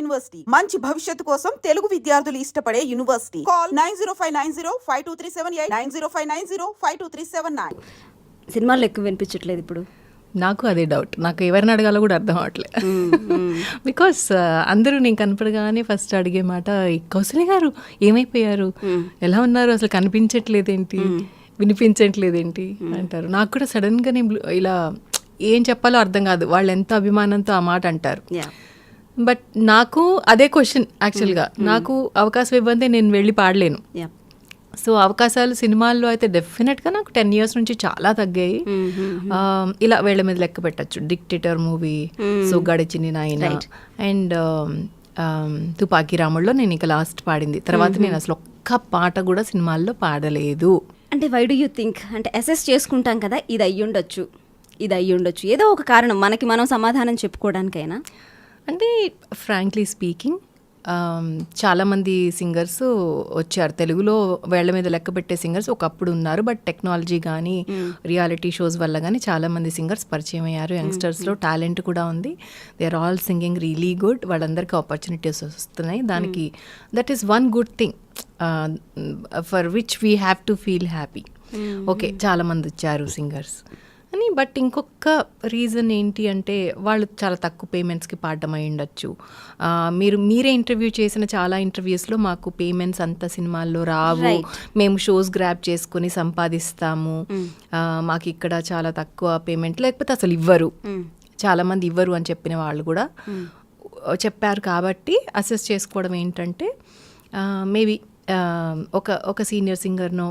University మంచి భవిష్యత్తు కోసం తెలుగు విద్యార్థులు ఇష్టపడే యూనివర్సిటీ. కాల్ 9059052378 9059052379. సినిమాల్లో ఎక్కువ వినిపించట్లేదు ఇప్పుడు. నాకు అదే డౌట్, నాకు ఎవరిని అడగాలో కూడా అర్థం అవట్లేదు. బికాస్ అందరూ నేను కనపడగానే ఫస్ట్ అడిగే మాట, కౌసల్య గారు ఏమైపోయారు, ఎలా ఉన్నారు, అసలు కనిపించట్లేదేంటి, వినిపించట్లేదేంటి అంటారు. నాకు కూడా సడన్గా నేను ఇలా ఏం చెప్పాలో అర్థం కాదు. వాళ్ళు ఎంత అభిమానంతో ఆ మాట అంటారు. బట్ నాకు అదే క్వశ్చన్ యాక్చువల్గా. నాకు అవకాశం ఇవ్వందే నేను వెళ్ళి పాడలేను. సో అవకాశాలు సినిమాల్లో అయితే డెఫినెట్గా నాకు 10 years నుంచి చాలా తగ్గాయి. ఇలా వేళ్ల మీద లెక్క పెట్టచ్చు. డిక్టేటర్ మూవీ, సో గడిచింది నాయన, అండ్ తుపాకీ రాముడులో నేను ఇక లాస్ట్ పాడింది. తర్వాత నేను అసలు ఒక్క పాట కూడా సినిమాల్లో పాడలేదు. అంటే వై డూ యూ థింక్, అంటే అసెస్ చేసుకుంటాం కదా, ఇది అయ్యుండొచ్చు, ఇది అయ్యుండొచ్చు, ఏదో ఒక కారణం మనకి మనం సమాధానం చెప్పుకోవడానికైనా. అంటే ఫ్రాంక్లీ స్పీకింగ్ చాలామంది సింగర్స్ వచ్చారు తెలుగులో, వేళ్ల మీద లెక్క పెట్టే సింగర్స్ ఒకప్పుడు ఉన్నారు. బట్ టెక్నాలజీ కానీ రియాలిటీ షోస్ వల్ల కానీ చాలామంది సింగర్స్ పరిచయం అయ్యారు. యంగ్స్టర్స్లో టాలెంట్ కూడా ఉంది. They are all singing really good. వాళ్ళందరికీ ఆపర్చునిటీస్ వస్తున్నాయి. దానికి that is one good thing for which we have to feel happy. Okay, చాలామంది వచ్చారు సింగర్స్ అని. బట్ ఇంకొక రీజన్ ఏంటి అంటే, వాళ్ళు చాలా తక్కువ పేమెంట్స్కి పాడడం అయి ఉండొచ్చు. మీరే ఇంటర్వ్యూ చేసిన చాలా ఇంటర్వ్యూస్లో మాకు పేమెంట్స్ అంత సినిమాల్లో రావు, మేము షోస్ గ్రాప్ చేసుకుని సంపాదిస్తాము, మాకు ఇక్కడ చాలా తక్కువ పేమెంట్, లేకపోతే అసలు ఇవ్వరు, చాలామంది ఇవ్వరు అని చెప్పిన వాళ్ళు కూడా చెప్పారు. కాబట్టి అసెస్ చేసుకోవడం ఏంటంటే, మేబీ ఒక సీనియర్ సింగర్నో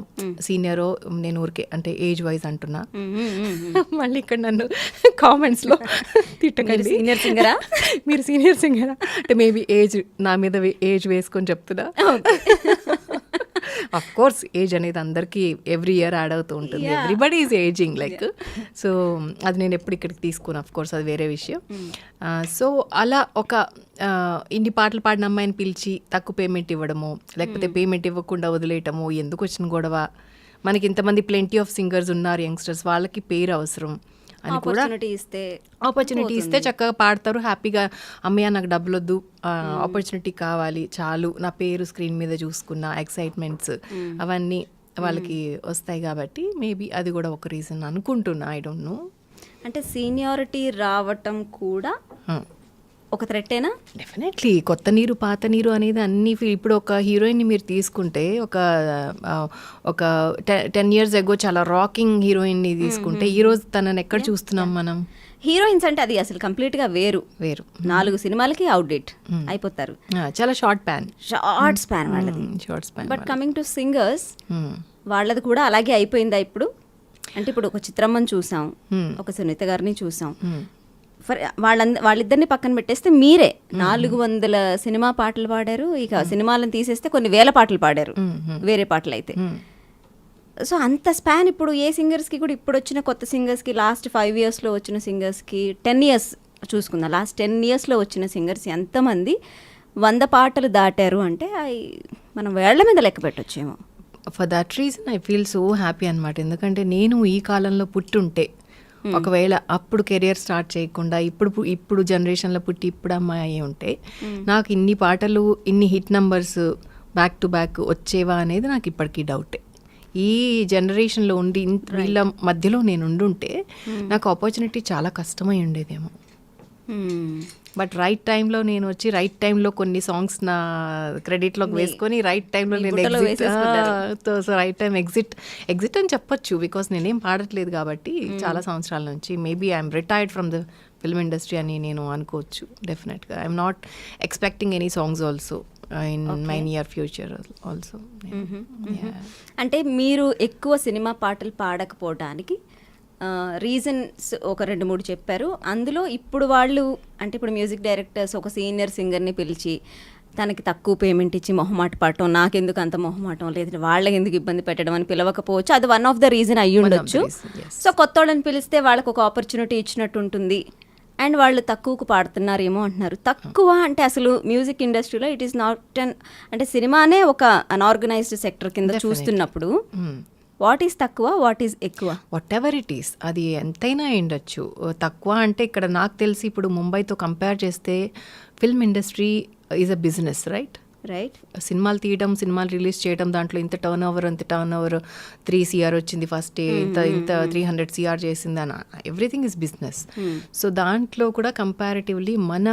సీనియరో, నేను ఊరికే అంటే ఏజ్ వైజ్ అంటున్నా, మళ్ళీ ఇక్కడ నన్ను కామెంట్స్లో తిట్టకండి. సీనియర్ సింగరా మీరు సీనియర్ సింగరా అంటే మేబీ ఏజ్ నా మీద ఏజ్ వేసుకొని చెప్తున్నా. అఫ్ కోర్స్ ఏజ్ అనేది అందరికీ ఎవ్రీ ఇయర్ యాడ్ అవుతూ ఉంటుంది. Everybody is ageing like. So అది నేను ఎప్పుడు ఇక్కడికి తీసుకుని, అఫ్ కోర్స్ అది వేరే విషయం. సో అలా ఒక ఇన్ని పాటలు పాడిన అమ్మాయిని పిలిచి తక్కువ పేమెంట్ ఇవ్వడము, లేకపోతే పేమెంట్ ఇవ్వకుండా వదిలేయటము, ఎందుకు వచ్చిన గొడవ, మనకి ఇంతమంది ప్లెంటీ ఆఫ్ సింగర్స్ ఉన్నారు, యంగ్స్టర్స్, వాళ్ళకి పేరు అవసరం అని కూడా ఆపర్చునిటీ ఇస్తే చక్కగా పాడతారు హ్యాపీగా. అమ్మయ్య నాకు డబ్బులు వద్దు, ఆపర్చునిటీ కావాలి చాలు, నా పేరు స్క్రీన్ మీద చూసుకున్న ఎక్సైట్మెంట్స్ అవన్నీ వాళ్ళకి వస్తాయి. కాబట్టి మేబీ అది కూడా ఒక రీజన్ అనుకుంటున్నా. I don't know. అంటే సీనియారిటీ రావటం కూడా ఒక థ్రెట్టేనా? డెఫినెట్లీ. కొత్త నీరు పాత నీరు అనేది అన్ని. ఇప్పుడు ఒక హీరోయిన్ని మీరు తీసుకుంటే, ఒక 10 years ago చాలా రాకింగ్ హీరోయిన్ని తీసుకుంటే, ఈరోజు తనని ఎక్కడ చూస్తున్నాం మనం? హీరోయిన్స్ అంటే అది అసలు కంప్లీట్గా వేరు. 4 సినిమాలకి అవుట్డేట్ అయిపోతారు. చాలా షార్ట్ స్పాన్ వాళ్ళది. బట్ కమింగ్ టు సింగర్స్, వాళ్ళది కూడా అలాగే అయిపోయిందా ఇప్పుడు? అంటే ఇప్పుడు ఒక చిత్రమ్మని చూసాం, ఒక సునీత గారిని చూసాం. వాళ్ళిద్దరిని పక్కన పెట్టేస్తే మీరే 400 సినిమా పాటలు పాడారు. ఇక సినిమాలను తీసేస్తే కొన్ని వేల పాటలు పాడారు, వేరే పాటలు అయితే. సో అంత స్పాన్ ఇప్పుడు ఏ సింగర్స్కి కూడా, ఇప్పుడు వచ్చిన కొత్త సింగర్స్కి, లాస్ట్ 5 yearsలో వచ్చిన సింగర్స్కి, 10 years చూసుకుందాం, లాస్ట్ 10 yearsలో వచ్చిన సింగర్స్ ఎంతమంది 100 పాటలు దాటారు అంటే మనం వేళ్ల మీద లెక్క పెట్టొచ్చేమో. For that reason I feel so happy అనమాట. ఎందుకంటే నేను ఈ కాలంలో పుట్టుంటే, ఒకవేళ అప్పుడు కెరియర్ స్టార్ట్ చేయకుండా ఇప్పుడు జనరేషన్లో పుట్టి ఇప్పుడు అమ్మాయి అయి ఉంటే, నాకు ఇన్ని పాటలు, ఇన్ని hit numbers back to back వచ్చేవా అనేది నాకు ఇప్పటికీ డౌటే. ఈ జనరేషన్లో ఉండి వీళ్ళ మధ్యలో నేను ఉండుంటే నాకు ఆపర్చునిటీ చాలా కష్టమై ఉండేదేమో. బట్ రైట్ టైంలో నేను వచ్చి, రైట్ టైంలో కొన్ని సాంగ్స్ నా క్రెడిట్లోకి వేసుకొని, రైట్ టైంలో నేను సో రైట్ టైం ఎగ్జిట్ అని చెప్పొచ్చు. బికాస్ నేనేం పాడట్లేదు కాబట్టి చాలా సంవత్సరాల నుంచి. Maybe I'm retired from the film industry అని నేను అనుకోవచ్చు. డెఫినెట్గా I'm not expecting any songs also in my near future also. అంటే మీరు ఎక్కువ సినిమా పాటలు పాడకపోవడానికి రీజన్స్ ఒక 2-3 చెప్పారు. అందులో ఇప్పుడు వాళ్ళు, అంటే ఇప్పుడు మ్యూజిక్ డైరెక్టర్స్ ఒక సీనియర్ సింగర్ని పిలిచి తనకి తక్కువ పేమెంట్ ఇచ్చి మొహమాట పడటం, నాకెందుకు అంత మొహమాటం, లేదంటే వాళ్ళకి ఎందుకు ఇబ్బంది పెట్టడం అని పిలవకపోవచ్చు. అది వన్ ఆఫ్ ద రీజన్ అయ్యి ఉండొచ్చు. సో కొత్త వాళ్ళని పిలిస్తే వాళ్ళకి ఒక ఆపర్చునిటీ ఇచ్చినట్టు ఉంటుంది, అండ్ వాళ్ళు తక్కువకు పాడుతున్నారేమో అంటున్నారు. తక్కువ అంటే అసలు మ్యూజిక్ ఇండస్ట్రీలో ఇట్ ఈస్ నాట్ అంటే సినిమానే ఒక అన్ఆర్గనైజ్డ్ సెక్టర్ కింద చూస్తున్నప్పుడు వాట్ ఈస్ తక్కువ, వాట్ ఈస్ ఎక్కువ? వాట్ ఎవర్ ఇట్ ఈస్, అది ఎంతైనా ఉండొచ్చు. తక్కువ అంటే ఇక్కడ నాకు తెలిసి ఇప్పుడు ముంబైతో కంపేర్ చేస్తే film industry is a business, right? Right. సినిమాలు తీయడం, సినిమాలు రిలీజ్ చేయడం, దాంట్లో ఇంత టర్న్ ఓవర్ 3 CR వచ్చింది ఫస్ట్ డే, ఇంత 300 CR చేసింది అని, ఎవ్రీథింగ్ ఇస్ బిజినెస్. సో దాంట్లో కూడా కంపారిటివ్లీ మన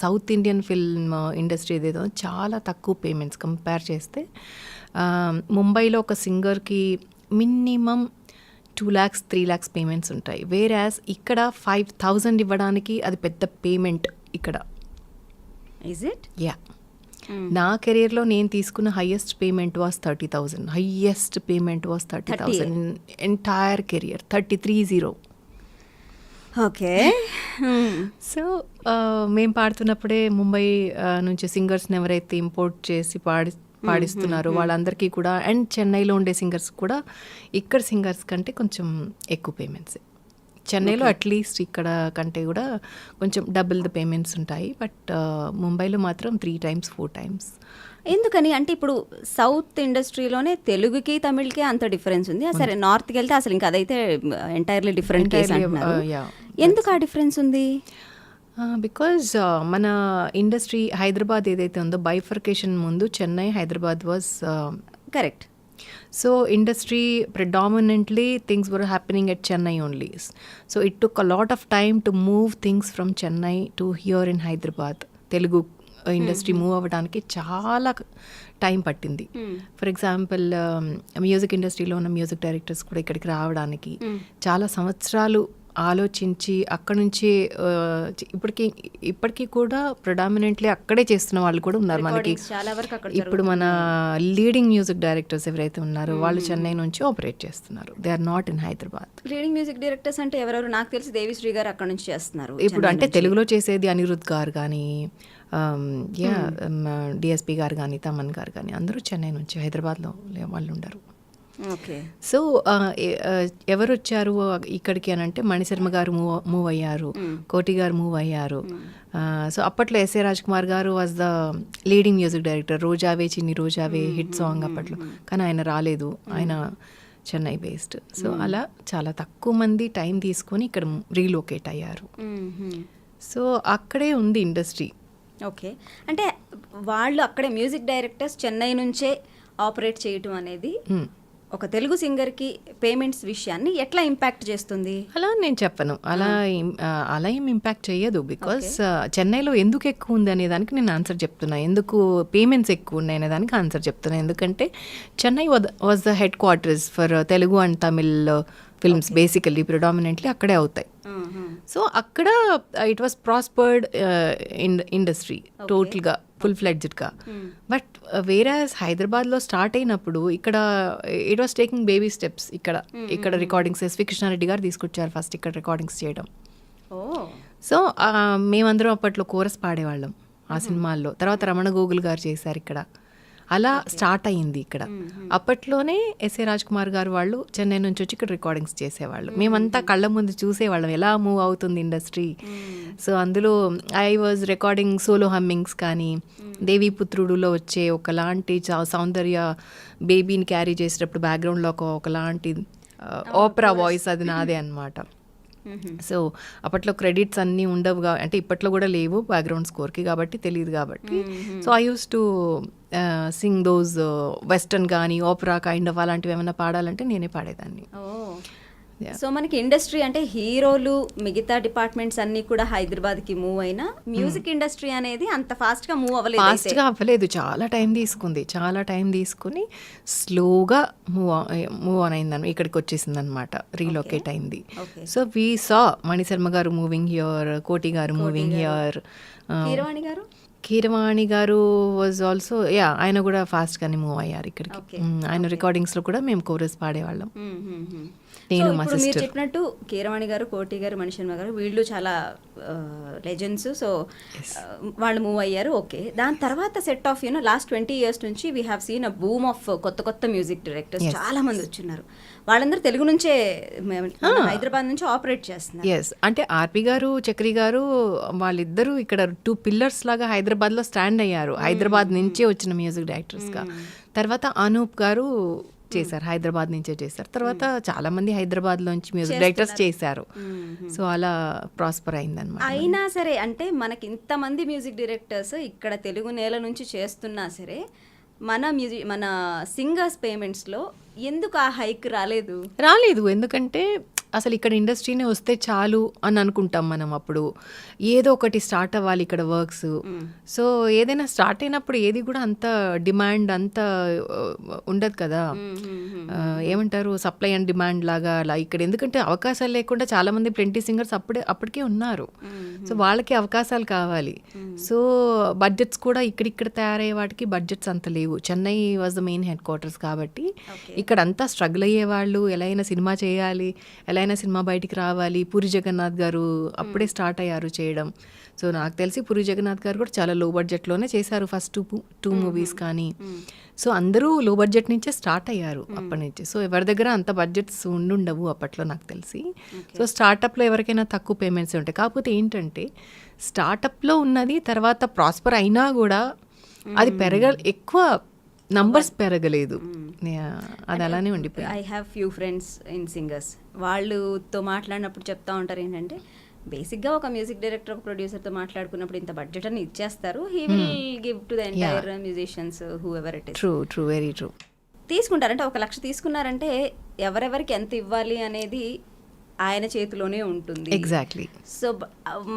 సౌత్ ఇండియన్ ఫిల్మ్ ఇండస్ట్రీ ఏదేదో చాలా తక్కువ పేమెంట్స్ కంపేర్ చేస్తే. ముంబైలో ఒక సింగర్కి మినిమం 2 lakhs 3 lakhs పేమెంట్స్ ఉంటాయి. వేరాస్ ఇక్కడ 5,000 ఇవ్వడానికి అది పెద్ద పేమెంట్ ఇక్కడ. Is it? యా. నా కెరీర్లో నేను తీసుకున్న highest payment was 30,000. Highest payment was 30,000 entire career. 33,000. Okay. So మేము పాడుతున్నప్పుడే ముంబై నుంచి సింగర్స్ని ఎవరైతే ఇంపోర్ట్ చేసి పాడిస్తున్నారు వాళ్ళందరికీ కూడా, అండ్ చెన్నైలో ఉండే సింగర్స్ కూడా ఇక్కడ సింగర్స్ కంటే కొంచెం ఎక్కువ పేమెంట్స్. చెన్నైలో అట్లీస్ట్ ఇక్కడ కంటే కూడా కొంచెం డబుల్ ద పేమెంట్స్ ఉంటాయి. బట్ ముంబైలో మాత్రం 3 times 4 times. ఎందుకని అంటే ఇప్పుడు సౌత్ ఇండస్ట్రీలోనే తెలుగుకి తమిళ్కి అంత డిఫరెన్స్ ఉంది. సరే నార్త్కి వెళ్తే అసలు ఇంకా అదైతే ఎంటైర్లీ డిఫరెంట్ కేస్ అంటున్నారు. ఎందుకు ఆ డిఫరెన్స్ ఉంది? బికాజ్ మన ఇండస్ట్రీ హైదరాబాద్ ఏదైతే ఉందో బైఫర్కేషన్ ముందు Chennai, Hyderabad was correct. So industry predominantly things were happening at Chennai only. So it took a lot of time to move things from Chennai to here in Hyderabad. Telugu industry move అవ్వడానికి చాలా time పట్టింది. For example music ఇండస్ట్రీలో ఉన్న music directors కూడా ఇక్కడికి రావడానికి చాలా సంవత్సరాలు ఆలోచించి అక్కడ నుంచి ఇప్పటికీ కూడా ప్రొడామినెంట్లీ అక్కడే చేస్తున్న వాళ్ళు కూడా ఉన్నారు మనకి. ఇప్పుడు మన లీడింగ్ మ్యూజిక్ డైరెక్టర్స్ ఎవరైతే ఉన్నారో వాళ్ళు చెన్నై నుంచి ఆపరేట్ చేస్తున్నారు. They are not in Hyderabad. Leading music directors అంటే ఎవరెవరు? నాకు తెలిసి దేవిశ్రీ గారు అక్కడ నుంచి చేస్తున్నారు ఇప్పుడు. అంటే తెలుగులో చేసేది అనిరుద్ గారు కానీ, డిఎస్పి గారు కానీ, తమన్ గారు కానీ అందరూ చెన్నై నుంచి, హైదరాబాద్లో వాళ్ళు ఉండరు. ఓకే. సో ఎవరు వచ్చారు ఇక్కడికి అని అంటే మణిశర్మ గారు మూవ్ అయ్యారు, కోటి గారు మూవ్ అయ్యారు. సో అప్పట్లో ఎస్ఏ రాజ్ కుమార్ గారు was the leading music director. Rojave Chinni Rojave hit song అప్పట్లో, కానీ ఆయన రాలేదు, ఆయన చెన్నై బేస్డ్. సో అలా చాలా తక్కువ మంది టైం తీసుకొని ఇక్కడ రీలోకేట్ అయ్యారు. సో అక్కడే ఉంది ఇండస్ట్రీ. ఓకే. అంటే వాళ్ళు అక్కడే మ్యూజిక్ డైరెక్టర్స్ చెన్నై నుంచే ఆపరేట్ చేయటం అనేది ఒక తెలుగు సింగర్కి పేమెంట్స్ విషయాన్ని ఎట్లా ఇంపాక్ట్ చేస్తుంది? అలా నేను చెప్పను, అలా ఏం ఇంపాక్ట్ చేయదు. బికాస్ చెన్నైలో ఎందుకు ఎక్కువ ఉంది అనే దానికి నేను ఆన్సర్ చెప్తున్నా, ఎందుకు పేమెంట్స్ ఎక్కువ ఉన్నాయి అనే దానికి ఆన్సర్ చెప్తున్నా. ఎందుకంటే Chennai was the head quarters for Telugu and Tamil films. Basically predominantly అక్కడే అవుతాయి. సో అక్కడ ఇట్ వాస్ ప్రాస్పర్డ్ ఇండస్ట్రీ టోటల్గా, ఫుల్ ఫ్లెడ్జ్డ్గా. బట్ వేరాస్ హైదరాబాద్లో స్టార్ట్ అయినప్పుడు ఇక్కడ it was taking baby steps. ఇక్కడ రికార్డింగ్స్ ఎస్వి కృష్ణారెడ్డి గారు తీసుకొచ్చారు ఫస్ట్ ఇక్కడ రికార్డింగ్స్ చేయడం. సో మేమందరం అప్పట్లో కోరస్ పాడేవాళ్ళం ఆ సినిమాల్లో. తర్వాత రమణ గోగుల్ గారు చేశారు ఇక్కడ. అలా స్టార్ట్ అయ్యింది ఇక్కడ. అప్పట్లోనే ఎస్ఏ రాజ్ కుమార్ గారు వాళ్ళు చెన్నై నుంచి వచ్చి ఇక్కడ రికార్డింగ్స్ చేసేవాళ్ళు. మేమంతా కళ్ళ ముందు చూసేవాళ్ళం ఎలా మూవ్ అవుతుంది ఇండస్ట్రీ. సో అందులో I was recording solo hummings కానీ, దేవీపుత్రుడులో వచ్చే ఒకలాంటి సౌందర్య బేబీని క్యారీ చేసేటప్పుడు బ్యాక్గ్రౌండ్లో ఒకలాంటి ఓపెరా వాయిస్, అది నాదే అన్నమాట. సో అప్పట్లో క్రెడిట్స్ అన్నీ ఉండవుగా, అంటే ఇప్పట్లో కూడా లేవు బ్యాక్గ్రౌండ్ స్కోర్కి కాబట్టి తెలియదు కాబట్టి. So I use to sing those western కానీ ఓపెరా కైండ్ ఆఫ్ అలాంటివి ఏమైనా పాడాలంటే నేనే పాడేదాన్ని. సో మనకి ఇండస్ట్రీ అంటే హీరోలు మిగతా డిపార్ట్మెంట్స్ అన్నీ కూడా హైదరాబాద్కి మూవ్ అయినా మ్యూజిక్ ఇండస్ట్రీ అనేది అంత ఫాస్ట్గా మూవ్ అవ్వలేదు. చాలా టైం తీసుకుని స్లోగా మూవ్ ఆన్ అయిందని ఇక్కడికి వచ్చేసింది అనమాట, రీలొకేట్ అయింది. సో వీ సా మణిశర్మ గారు మూవింగ్ హియర్, కోటి గారు మూవింగ్ హియర్, కీరవాణి గారు వాజ్ ఆల్సో ఆయన కూడా ఫాస్ట్గానే మూవ్ అయ్యారు ఇక్కడికి. ఆయన రికార్డింగ్స్లో కూడా మేము కోరస్ పాడేవాళ్ళం. నేను మా సిస్టర్. మీరు చెప్పినట్టు కీరవాణి గారు, కోటి గారు, మణిశర్మ గారు వీళ్ళు చాలా లెజెండ్స్. సో వాళ్ళు మూవ్ అయ్యారు. ఓకే. దాని తర్వాత సెట్ ఆఫ్ లాస్ట్ 20 years నుంచి we have seen a boom of కొత్త మ్యూజిక్ డైరెక్టర్స్ చాలా మంది వచ్చిన్నారు. వాళ్ళందరూ తెలుగు నుంచే, హైదరాబాద్ నుంచి ఆపరేట్ చేస్తున్నారు. ఎస్, అంటే ఆర్పి గారు, చక్రి గారు వాళ్ళిద్దరూ ఇక్కడ 2 pillars లాగా హైదరాబాద్లో స్టాండ్ అయ్యారు, హైదరాబాద్ నుంచే వచ్చిన మ్యూజిక్ డైరెక్టర్స్గా. తర్వాత అనూప్ గారు చేశారు, హైదరాబాద్ నుంచే చేశారు. తర్వాత చాలా మంది హైదరాబాద్ లోంచి మ్యూజిక్ డైరెక్టర్స్ చేశారు. సో అలా ప్రాస్పర్ అయిందన్నమాట. అయినా సరే అంటే మనకి ఇంతమంది మ్యూజిక్ డైరెక్టర్స్ ఇక్కడ తెలుగు నేల నుంచి చేస్తున్నా సరే మన సింగర్స్ పేమెంట్స్లో ఎందుకు ఆ హైక్ రాలేదు? ఎందుకంటే అసలు ఇక్కడ ఇండస్ట్రీనే వస్తే చాలు అని అనుకుంటాం మనం. అప్పుడు ఏదో ఒకటి స్టార్ట్ అవ్వాలి ఇక్కడ వర్క్స్. సో ఏదైనా స్టార్ట్ అయినప్పుడు ఏది కూడా అంత డిమాండ్ అంత ఉండదు కదా. ఏమంటారు, సప్లై అండ్ డిమాండ్ లాగా అలా ఇక్కడ. ఎందుకంటే అవకాశాలు లేకుండా చాలా మంది ప్లెంటీ సింగర్స్ అప్పటికే ఉన్నారు. సో వాళ్ళకి అవకాశాలు కావాలి. సో బడ్జెట్స్ కూడా ఇక్కడిక్కడ తయారయ్యే వాటికి బడ్జెట్స్ అంత లేవు. Chennai was the main head quarters కాబట్టి ఇక్కడ అంతా స్ట్రగుల్ అయ్యేవాళ్ళు. ఎలా అయినా సినిమా చేయాలి, ఎలా అయినా సినిమా బయటికి రావాలి. పూరి జగన్నాథ్ గారు అప్పుడే స్టార్ట్ అయ్యారు చేయడం. సో నాకు తెలిసి పూరి జగన్నాథ్ గారు కూడా చాలా లో బడ్జెట్లోనే చేశారు ఫస్ట్ టూ మూవీస్ కానీ. సో అందరూ లో బడ్జెట్ నుంచే స్టార్ట్ అయ్యారు అప్పటి నుంచి. సో ఎవరి దగ్గర అంత బడ్జెట్స్ ఉండుండవు అప్పట్లో నాకు తెలిసి. సో స్టార్టప్లో ఎవరికైనా తక్కువ పేమెంట్స్ ఉంటాయి. కాకపోతే ఏంటంటే స్టార్టప్లో ఉన్నది తర్వాత ప్రాస్పర్ అయినా కూడా అది ఎక్కువ నంబర్స్ పెరగలేదు. అది అలానే ఉండిపోయింది. I have few friends in singers. వాళ్ళతో మాట్లాడినప్పుడు చెప్తా ఉంటారు ఏంటంటే బేసిక్గా ఒక మ్యూజిక్ డైరెక్టర్ ఒక ప్రొడ్యూసర్తో మాట్లాడుకున్నప్పుడు ఇంత బడ్జెట్ అని ఇచ్చేస్తారు. He will give to the entire musicians who ever it is. True very true. తీసుకుంటారంటే 1 లక్ష తీసుకున్నారంటే ఎవరెవరికి ఎంత ఇవ్వాలి అనేది ఆయన చేతిలోనే ఉంటుంది. ఎగ్జాక్ట్లీ. సో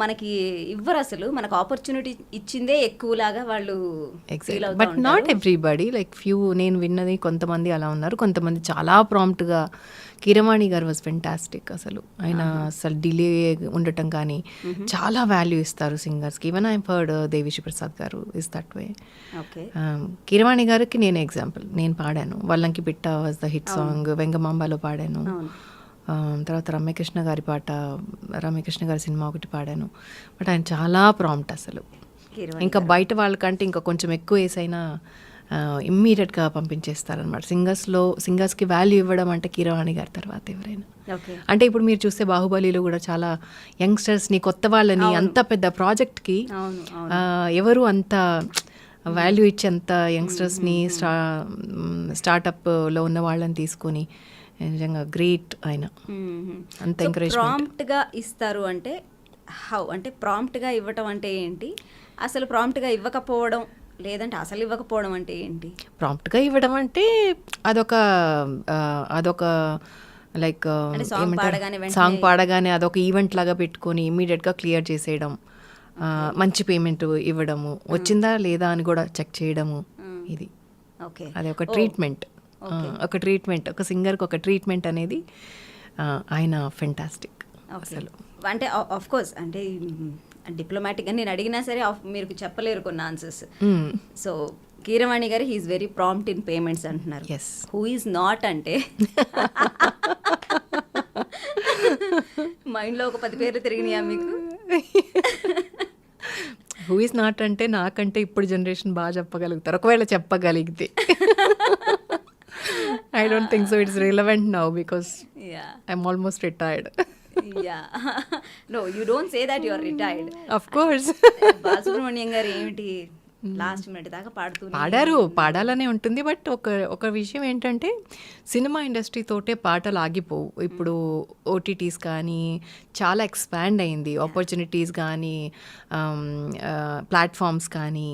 మనకి ఇవ్వరు, అసలు మనకు ఆపర్చునిటీ ఇచ్చిందే ఎక్కువలాగా వాళ్ళు ఫీల్ అవుతారు. But not everybody, like few నేను విన్నది కొంతమంది అలా ఉన్నారు. కొంతమంది చాలా ప్రాంప్ట్గా. కీరవాణి గారు వాజ్ ఫెంటాస్టిక్. అసలు ఆయన అసలు డిలే ఉండటం కానీ చాలా వాల్యూ ఇస్తారు సింగర్స్కి. Even I heard Devi Sri Prasad గారు ఇస్ దట్ వే. కీరవాణి గారికి నేను ఎగ్జాంపుల్. నేను పాడాను వల్లంకి పిట్ట వాజ్ ద హిట్ సాంగ్, వెంగమాంబాలో పాడాను. తర్వాత రమ్యకృష్ణ గారి సినిమా ఒకటి పాడాను. బట్ ఆయన చాలా ప్రాంప్ట్ అసలు. ఇంకా బయట వాళ్ళకంటే ఇంకా కొంచెం ఎక్కువ వేసైనా ఇమ్మీడియట్గా పంపించేస్తారనమాట. సింగర్స్కి వాల్యూ ఇవ్వడం అంటే కీరవాణి గారి తర్వాత ఎవరైనా. అంటే ఇప్పుడు మీరు చూస్తే బాహుబలిలో కూడా చాలా యంగ్స్టర్స్ని, కొత్త వాళ్ళని, అంత పెద్ద ప్రాజెక్ట్కి ఎవరు అంత వాల్యూ ఇచ్చేంత యంగ్స్టర్స్ని స్టార్టప్లో ఉన్న వాళ్ళని తీసుకొని నిజంగా గ్రేట్ ఆయన. అంత ఎంకరేజ్మెంట్. ప్రాంప్ట్గా ఇస్తారు అంటే హౌ? అంటే ప్రాంప్ట్గా ఇవ్వటం అంటే ఏంటి? అసలు ప్రాంప్ట్గా ఇవ్వకపోవడం లేదంటే అసలు ఇవ్వకపోవడం అంటే ఏంటి? ప్రాంప్ట్గా ఇవ్వడం అంటే అదొక లైక్ సాంగ్ పాడగానే అదొక ఈవెంట్ లాగా పెట్టుకొని ఇమ్మీడియట్గా క్లియర్ చేసేయడం, మంచి పేమెంట్ ఇవ్వడము, వచ్చిందా లేదా అని కూడా చెక్ చేయడము. ఇది అది ఒక ట్రీట్మెంట్. ఒక సింగర్కి ఒక ట్రీట్మెంట్ అనేది ఆయన ఫెంటాస్టిక్ అసలు. అంటే ఆఫ్ కోర్స్ అంటే డిప్లొమాటిక్గా నేను అడిగినా సరే మీరు చెప్పలేరు కొన్ని answers. So Keeravani garu he's very prompt in payments అంటున్నారు. హూ ఈజ్ నాట్ అంటే మైండ్లో ఒక 10 పేర్లు తిరిగినాయా మీకు? హూ ఈజ్ నాట్ అంటే నాకంటే ఇప్పుడు జనరేషన్ బాగా చెప్పగలుగుతారు, ఒకవేళ చెప్పగలిగితే. I don't think so it's relevant now because I'm almost retired. No, you don't say that you are retired. Of course. Balasubrahmanyam గారు ఏమిటి లాస్ట్ మినిట్ దాకా పాడాలనే ఉంటుంది. బట్ ఒక విషయం ఏంటంటే సినిమా ఇండస్ట్రీ తోటే పాటలు ఆగిపోవు. ఇప్పుడు ఓటీటీస్ కానీ చాలా ఎక్స్పాండ్ అయింది, ఆపర్చునిటీస్ కానీ ప్లాట్ఫామ్స్ కానీ.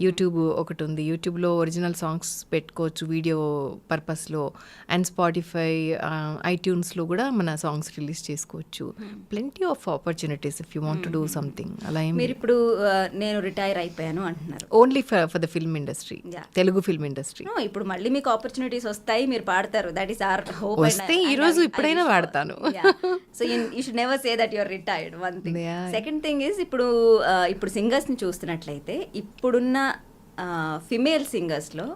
యూట్యూబ్ ఒకటి ఉంది, యూట్యూబ్లో ఒరిజినల్ సాంగ్స్ పెట్టుకోవచ్చు వీడియో పర్పస్లో. అండ్ స్పాటిఫై, ఐట్యూన్స్లో కూడా మన సాంగ్స్ రిలీజ్ చేసుకోవచ్చు. Plenty of opportunities if you want to do something. అలా మీరు ఇప్పుడు నేను రిటైర్ అయిపోయాను అంటున్నారు. Only for the film industry, Telugu film industry. ఇప్పుడు మళ్ళీ మీకు ఆపర్చునిటీస్ వస్తాయి, మీరు పాడతారు. That is our hope. వస్తే ఈ రోజు ఇప్పుడైనా పాడతాను. So you should never say that you are retired. One thing. Second thing is ఇప్పుడు సింగర్స్ని చూస్తున్నట్లయితే ఇప్పుడున్న ఫిమేల్ సింగర్స్లో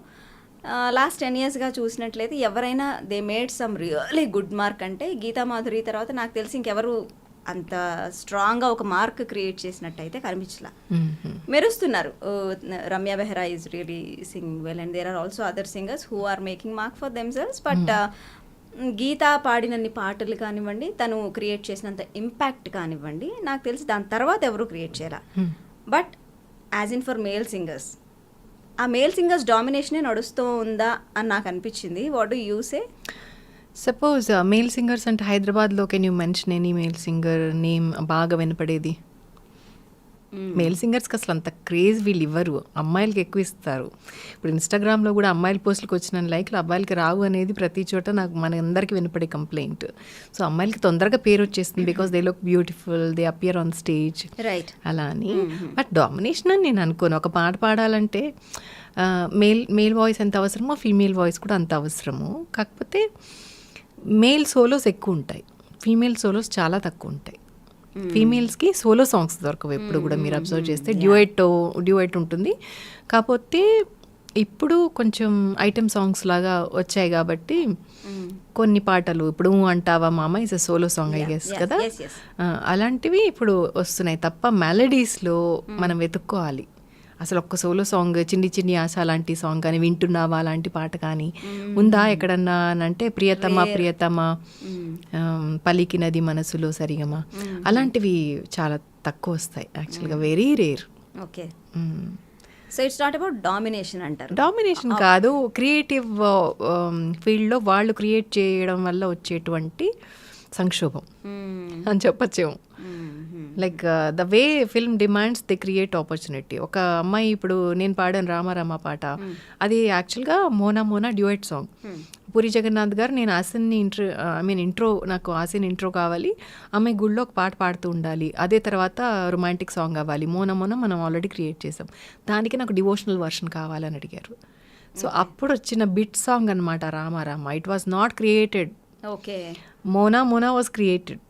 లాస్ట్ 10 yearsగా చూసినట్లయితే ఎవరైనా they made some really good mark అంటే గీతా మాధురి తర్వాత నాకు తెలిసి ఇంకెవరు అంత స్ట్రాంగ్గా ఒక మార్క్ క్రియేట్ చేసినట్టయితే కనిపించలా. మెరుస్తున్నారు. Ramya Behara is really sing well and there are also other singers who are making mark for themselves. But Geetha పాడినన్ని పాటలు కానివ్వండి, తను క్రియేట్ చేసినంత ఇంపాక్ట్ కానివ్వండి, నాకు తెలిసి దాని తర్వాత ఎవరు క్రియేట్ చేయాల. But as in for male singers ఆ మేల్ సింగర్స్ డామినేషనే నడుస్తూ ఉందా అని నాకు అనిపించింది. What do you say? Suppose male singers అంటే హైదరాబాద్లో can you mention any male singer name బాగా వినపడేది? మేల్ సింగర్స్కి అసలు అంత క్రేజ్ వీళ్ళు ఇవ్వరు, అమ్మాయిలకి ఎక్కువ ఇస్తారు. ఇప్పుడు ఇన్స్టాగ్రామ్లో కూడా అమ్మాయిల పోస్టులకు వచ్చిన లైక్లు అబ్బాయిలకి రావు అనేది ప్రతి చోట నాకు మన అందరికీ వినపడే కంప్లైంట్. సో అమ్మాయిలకి తొందరగా పేరు వచ్చేస్తుంది because they look beautiful, they appear on stage right. అలా అని. బట్ డామినేషన్ అని నేను అనుకోను. ఒక పాట పాడాలంటే మేల్ వాయిస్ ఎంత అవసరమో ఫీమేల్ వాయిస్ కూడా అంత అవసరము. కాకపోతే మేల్ సోలోస్ ఎక్కువ ఉంటాయి, ఫీమేల్ సోలోస్ చాలా తక్కువ ఉంటాయి. ఫీమేల్స్కి సోలో సాంగ్స్ దొరకవు ఎప్పుడు కూడా, మీరు అబ్జర్వ్ చేస్తే డ్యూయట్ ఉంటుంది. కాకపోతే ఇప్పుడు కొంచెం ఐటమ్ సాంగ్స్ లాగా వచ్చాయి కాబట్టి కొన్ని పాటలు ఇప్పుడు అంటావా మామ is a solo song I guess కదా, అలాంటివి ఇప్పుడు వస్తున్నాయి తప్ప మెలడీస్లో మనం వెతుక్కోవాలి. అసలు ఒక్క సోలో సాంగ్ చిన్ని చిన్ని ఆశ లాంటి సాంగ్ కానీ, వింటున్నావా లాంటి పాట కానీ ఉందా ఎక్కడన్నా అని అంటే ప్రియతమ పలికినది మనసులో సరిగమా అలాంటివి చాలా తక్కువ వస్తాయి యాక్చువల్గా, very rare. Okay, so it's not about domination అంటారు. డామినేషన్ కాదు, క్రియేటివ్ ఫీల్డ్లో వాళ్ళు క్రియేట్ చేయడం వల్ల వచ్చేటువంటి సంక్షోభం అని చెప్పచ్చేమో. Like the way film demands they create opportunity. ఒక అమ్మాయి ఇప్పుడు నేను పాడాను రామ పాట, అది యాక్చువల్గా మోనా డ్యూయట్ సాంగ్. పూరి జగన్నాథ్ గారు నేను ఆసిన్ని నాకు ఆసిన్ ఇంట్రో కావాలి, అమ్మాయి గుళ్ళో ఒక పాట పాడుతూ ఉండాలి, అదే తర్వాత రొమాంటిక్ సాంగ్ అవ్వాలి. మోనా మనం ఆల్రెడీ క్రియేట్ చేసాం, దానికి నాకు డివోషనల్ వర్షన్ కావాలని అడిగారు. సో అప్పుడు వచ్చిన బిట్ సాంగ్ అనమాట Rama. It was not created. Okay, Mona was created.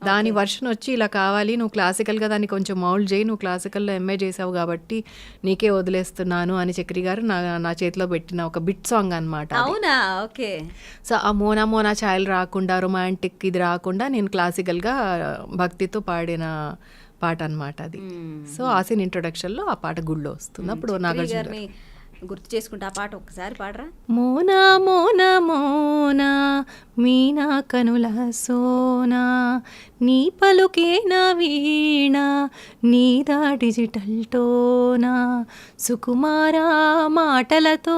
దాని వర్షన్ వచ్చి ఇలా కావాలి, నువ్వు క్లాసికల్గా దాన్ని కొంచెం మౌల్డ్ చేయి, నువ్వు క్లాసికల్లో ఎంఏ చేసావు కాబట్టి నీకే వదిలేస్తున్నాను అని చక్రి గారు నా చేతిలో పెట్టిన ఒక బిట్ సాంగ్ అనమాట. అవునా? ఓకే. సో ఆ మోనా ఛాయలు రాకుండా, రొమాంటిక్ ఇది రాకుండా నేను క్లాసికల్గా భక్తితో పాడిన పాట అనమాట అది. సో ఆసిన్ ఇంట్రొడక్షన్లో ఆ పాట గుళ్ళో వస్తుంది. అప్పుడు నాగార్జున గుర్తు చేసుకుంటే ఆ పాట ఒకసారి పాడరా. మోనా మీనా కనుల సోనా, నీ పలుకే నా వీణ, నీదా డిజిటల్ టోనా, సుకుమారా మాటలతో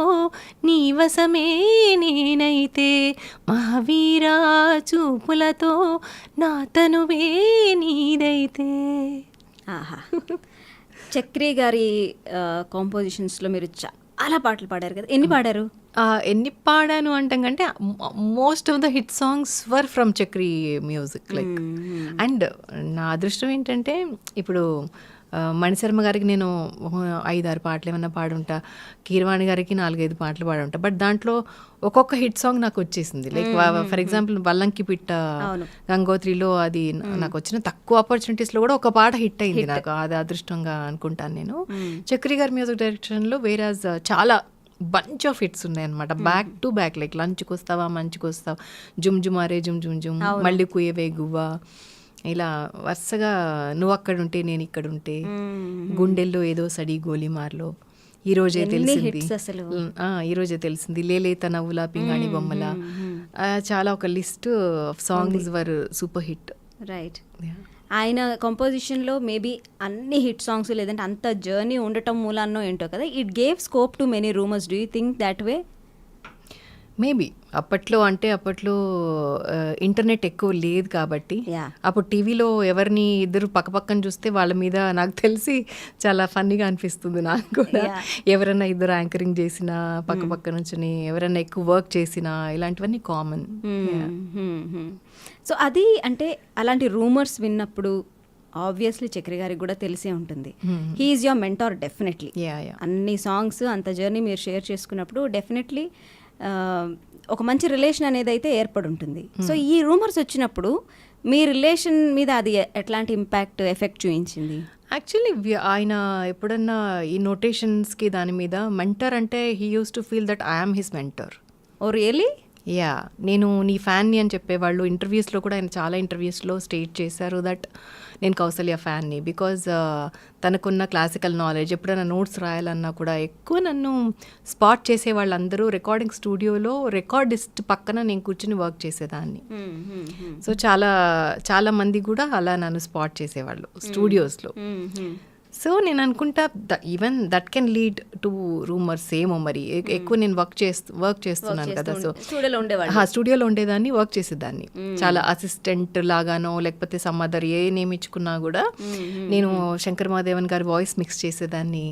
నీ వశమే నేనైతే, మహావీరా చూపులతో నా తనువే నీదైతే. ఆహా, చక్రి గారి కాంపోజిషన్స్లో మీరు చాలా పాటలు పాడారు కదా, ఎన్ని పాడారు? ఎన్ని పాడాను అంటాం కంటే most of the hit songs were from Chakri music. Like and నా అదృష్టం ఏంటంటే ఇప్పుడు మణిశర్మ గారికి నేను 5-6 పాటలు ఏమన్నా పాడుంటా, కీరవాణి గారికి 4-5 పాటలు పాడుంటా. బట్ దాంట్లో ఒక్కొక్క హిట్ సాంగ్ నాకు వచ్చేసింది. లైక్ ఫర్ ఎగ్జాంపుల్ వల్లంకి పిట్ట గంగోత్రిలో అది నాకు వచ్చిన తక్కువ ఆపర్చునిటీస్లో కూడా ఒక పాట హిట్ అయింది నాకు, అది అదృష్టంగా అనుకుంటాను నేను. చక్రి గారి మ్యూజిక్ డైరెక్షన్లో వేరాజ్ చాలా బంచ్ ఆఫ్ హిట్స్ ఉన్నాయన్నమాట, బ్యాక్ టు బ్యాక్. లైక్ లంచ్కి వస్తావా మంచికి వస్తావా, జుమ్ జుమారే జుమ్ జుమ్ జుమ్, మళ్ళీ కుయవే గువ్వా, ఇలా వరుసగా నువ్వు అక్కడుంటే నేను ఇక్కడుంటే, గుండెల్లో ఏదో సడి గోలిమార్లో, ఈరోజే తెలిసింది, లేలేత నవ్వులా పింగాణి బొమ్మల, చాలా ఒక list of songs were super hit. Right. ఆయన కంపోజిషన్లో మేబీ అన్ని హిట్ సాంగ్స్ లేదంటే అంత జర్నీ ఉండటం మూలాన్నో ఏంటో కదా, it gave scope to many rumours. Do you think that way? Maybe అప్పట్లో ఇంటర్నెట్ ఎక్కువ లేదు కాబట్టి, అప్పుడు టీవీలో ఎవరిని ఇద్దరు పక్కపక్కన చూస్తే వాళ్ళ మీద నాకు తెలిసి చాలా ఫన్నీగా అనిపిస్తుంది నాకు కూడా. ఎవరైనా ఇద్దరు యాంకరింగ్ చేసినా, పక్క నుంచి ఎవరైనా ఎక్కువ వర్క్ చేసినా, ఇలాంటివన్నీ కామన్. సో అది అంటే అలాంటి రూమర్స్ విన్నప్పుడు ఆబ్వియస్లీ చక్రి గారికి కూడా తెలిసే ఉంటుంది. He is your mentor definitely. అన్ని సాంగ్స్ అంత జర్నీ మీరు షేర్ చేసుకున్నప్పుడు డెఫినెట్లీ ఒక మంచి రిలేషన్ అనేది అయితే ఏర్పడి ఉంటుంది. సో ఈ రూమర్స్ వచ్చినప్పుడు మీ రిలేషన్ మీద అది ఎట్లాంటి ఇంపాక్ట్ ఎఫెక్ట్ చూపించింది? యాక్చువల్లీ ఆయన ఎప్పుడన్నా ఈ నోటేషన్స్కి దాని మీద మెంటర్ అంటే he uses to feel that I'm his mentor. Oh really? Yeah, నేను నీ ఫ్యాన్ని అని చెప్పేవాళ్ళు. ఇంటర్వ్యూస్లో కూడా ఆయన చాలా ఇంటర్వ్యూస్లో స్టేట్ చేశారు దట్ నేను కౌసల్య ఫ్యాన్ని, బికాజ్ తనకున్న క్లాసికల్ నాలెడ్జ్. ఎప్పుడైనా నోట్స్ రాయాలన్నా కూడా ఎక్కువ నన్ను స్పాట్ చేసే వాళ్ళందరూ రికార్డింగ్ స్టూడియోలో రికార్డిస్ట్ పక్కన నేను కూర్చుని వర్క్ చేసేదాన్ని. సో చాలా మంది కూడా అలా నన్ను స్పాట్ చేసేవాళ్ళు స్టూడియోస్లో. సో నేను అనుకుంటా even that can lead two rumours ఏమో మరి ఎక్కువ నేను వర్క్ చేస్తున్నాను కదా, సో స్టూడియోలో ఉండేవాళ్ళు. స్టూడియోలో ఉండేదాన్ని, వర్క్ చేసేదాన్ని చాలా అసిస్టెంట్ లాగానో లేకపోతే సమ్ అదర్ ఏ నేమ్ ఇచ్చుకున్నా కూడా నేను శంకర్ మహాదేవన్ గారి వాయిస్ మిక్స్ చేసేదాన్ని,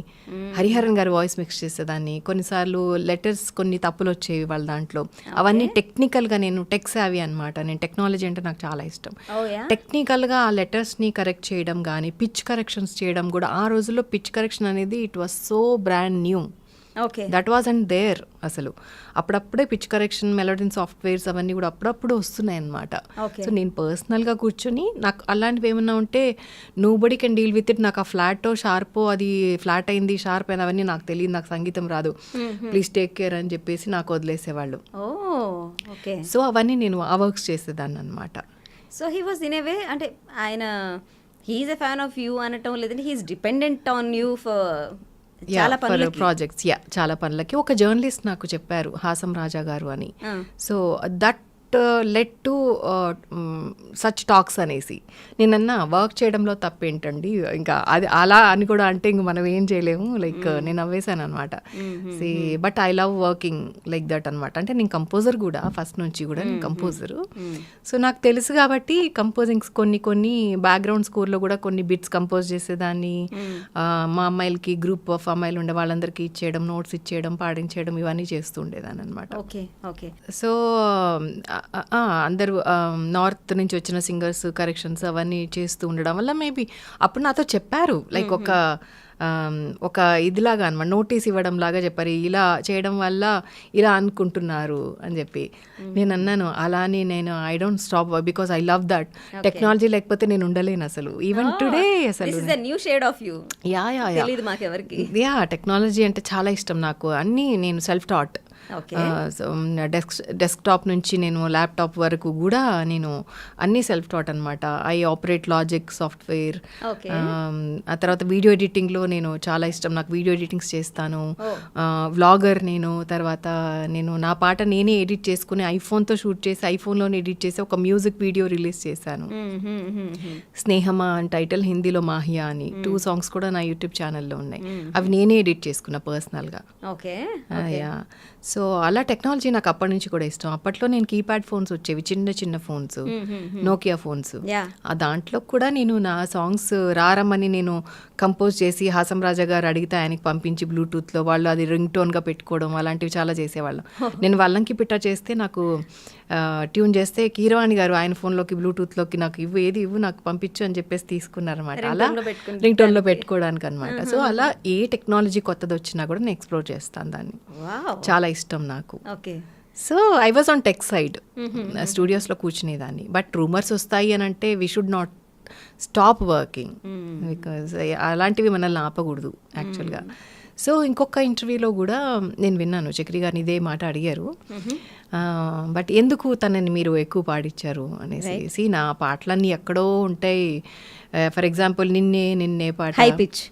హరిహరన్ గారి వాయిస్ మిక్స్ చేసేదాన్ని. కొన్నిసార్లు లెటర్స్ కొన్ని తప్పులు వచ్చేవి వాళ్ళ దాంట్లో, అవన్నీ టెక్నికల్గా నేను టెక్ సావి అనమాట. నేను టెక్నాలజీ అంటే నాకు చాలా ఇష్టం. టెక్నికల్గా ఆ లెటర్స్ని కరెక్ట్ చేయడం కానీ పిచ్ కరెక్షన్స్ చేయడం కూడా, ఆ రోజుల్లో పిచ్ కరెక్షన్ అనేది it was so brand new. Okay, that was and there అసలు. అప్పుడప్పుడే పిచ్ కరెక్షన్ మెలోడిన్ సాఫ్ట్వేర్స్ అవన్నీ కూడా అప్పుడప్పుడు వస్తున్నాయి అనమాట. సో నేను పర్సనల్గా కూర్చొని నాకు అలాంటివి ఏమన్నా ఉంటే nobody can deal with it. నాకు ఆ ఫ్లాటో షార్పో అది ఫ్లాట్ అయింది షార్ప్ అయింది అవన్నీ నాకు తెలియదు, నాకు సంగీతం రాదు, ప్లీజ్ టేక్ కేర్ అని చెప్పేసి నాకు వదిలేసేవాళ్ళు. సో అవన్నీ నేను ఆ వర్క్స్ చేసేదాన్ని అనమాట. So he was in a way, అంటే ఆయన he's a fan of you అనటం లేదంటే he's dependent on you for చాలా ప్రాజెక్ట్స్, చాలా పనులకి. ఒక జర్నలిస్ట్ నాకు చెప్పారు, హాసం రాజా గారు అని. So that led to such talks అనేసి. నేనన్నా వర్క్ చేయడంలో తప్పేంటండి, ఇంకా అది అలా అని కూడా అంటే ఇంక మనం ఏం చేయలేము, లైక్ నేను అవ్వేసాను అనమాట. See but I love working like that అనమాట. అంటే నేను కంపోజర్ కూడా, ఫస్ట్ నుంచి కూడా నేను కంపోజరు. సో నాకు తెలుసు కాబట్టి కంపోజింగ్స్ కొన్ని బ్యాక్గ్రౌండ్ స్కోర్లో కూడా కొన్ని బిట్స్ కంపోజ్ చేసేదాన్ని. మా అమ్మాయిలకి గ్రూప్ ఆఫ్ అమ్మాయిలు ఉండే వాళ్ళందరికీ ఇచ్చేయడం, నోట్స్ ఇచ్చేయడం, పాడించేయడం ఇవన్నీ చేస్తూ ఉండేదాన్ని అనమాట. సో అందరూ నార్త్ నుంచి వచ్చిన సింగర్స్ కరెక్షన్స్ అవన్నీ చేస్తూ ఉండడం వల్ల మేబీ అప్పుడు నాతో చెప్పారు, లైక్ ఒక ఇదిలాగా అనమాట, నోటీస్ ఇవ్వడం లాగా చెప్పారు, ఇలా చేయడం వల్ల ఇలా అనుకుంటున్నారు అని చెప్పి. నేను అన్నాను అలా అని నేను I don't stop because I love that. Technology లేకపోతే నేను ఉండలేను అసలు, ఈవెన్ టుడే అసలు. యా, టెక్నాలజీ అంటే చాలా ఇష్టం నాకు. అన్నీ నేను సెల్ఫ్ టాట్. డెస్క్టాప్ నుంచి నేను ల్యాప్టాప్ వరకు కూడా నేను అన్నీ సెల్ఫ్ టాట్ అనమాట. I operate logic software. ఆ తర్వాత వీడియో ఎడిటింగ్లో నేను చాలా ఇష్టం, నాకు వీడియో ఎడిటింగ్స్ చేస్తాను. వ్లాగర్ నేను. తర్వాత నేను నా పాట నేనే ఎడిట్ చేసుకుని ఐఫోన్తో షూట్ చేసి ఐఫోన్లోనే ఎడిట్ చేసి ఒక మ్యూజిక్ వీడియో రిలీజ్ చేశాను. స్నేహమా అని టైటిల్, హిందీలో మాహియా అని. 2 songs కూడా నా యూట్యూబ్ ఛానల్లో ఉన్నాయి. అవి నేనే ఎడిట్ చేసుకున్నా పర్సనల్గా. యా, సో అలా టెక్నాలజీ నాకు అప్పటి నుంచి కూడా ఇష్టం. అప్పట్లో నేను కీప్యాడ్ ఫోన్స్ వచ్చేవి, చిన్న ఫోన్స్, నోకియా ఫోన్స్. ఆ దాంట్లో కూడా నేను నా సాంగ్స్ రారమ్మని నేను కంపోజ్ చేసి హాసం రాజా గారు అడిగితే ఆయనకి పంపించి బ్లూటూత్లో వాళ్ళు అది రింగ్ టోన్గా పెట్టుకోవడం అలాంటివి చాలా చేసేవాళ్ళం. నేను వల్లంకి పిట్ట చేస్తే నాకు ట్యూన్ చేస్తే కీరవాణి గారు ఆయన ఫోన్లోకి బ్లూటూత్లోకి నాకు ఏది ఇవ్వు నాకు పంపించు అని చెప్పేసి తీసుకున్నారనమాట. అలా రింగ్ టోన్లో పెట్టుకోవడానికి అనమాట. సో అలా ఏ టెక్నాలజీ కొత్తది వచ్చినా కూడా నేను ఎక్స్ప్లోర్ చేస్తాను దాన్ని. చాలా ఇష్టం నాకు. So I was on tech side, స్టూడియోస్లో కూర్చునేదాన్ని. బట్ రూమర్స్ వస్తాయి అని అంటే we should not stop working, because అలాంటివి మనల్ని ఆపకూడదు యాక్చువల్గా. సో ఇంకొక ఇంటర్వ్యూలో కూడా నేను విన్నాను, చక్రి గారిని ఇదే మాట అడిగారు, బట్ ఎందుకు తనని మీరు ఎక్కువ పాడించారు అనేసి. నా పాటలన్నీ ఎక్కడో ఉంటాయి. ఫర్ ఎగ్జాంపుల్ నిన్నే పాట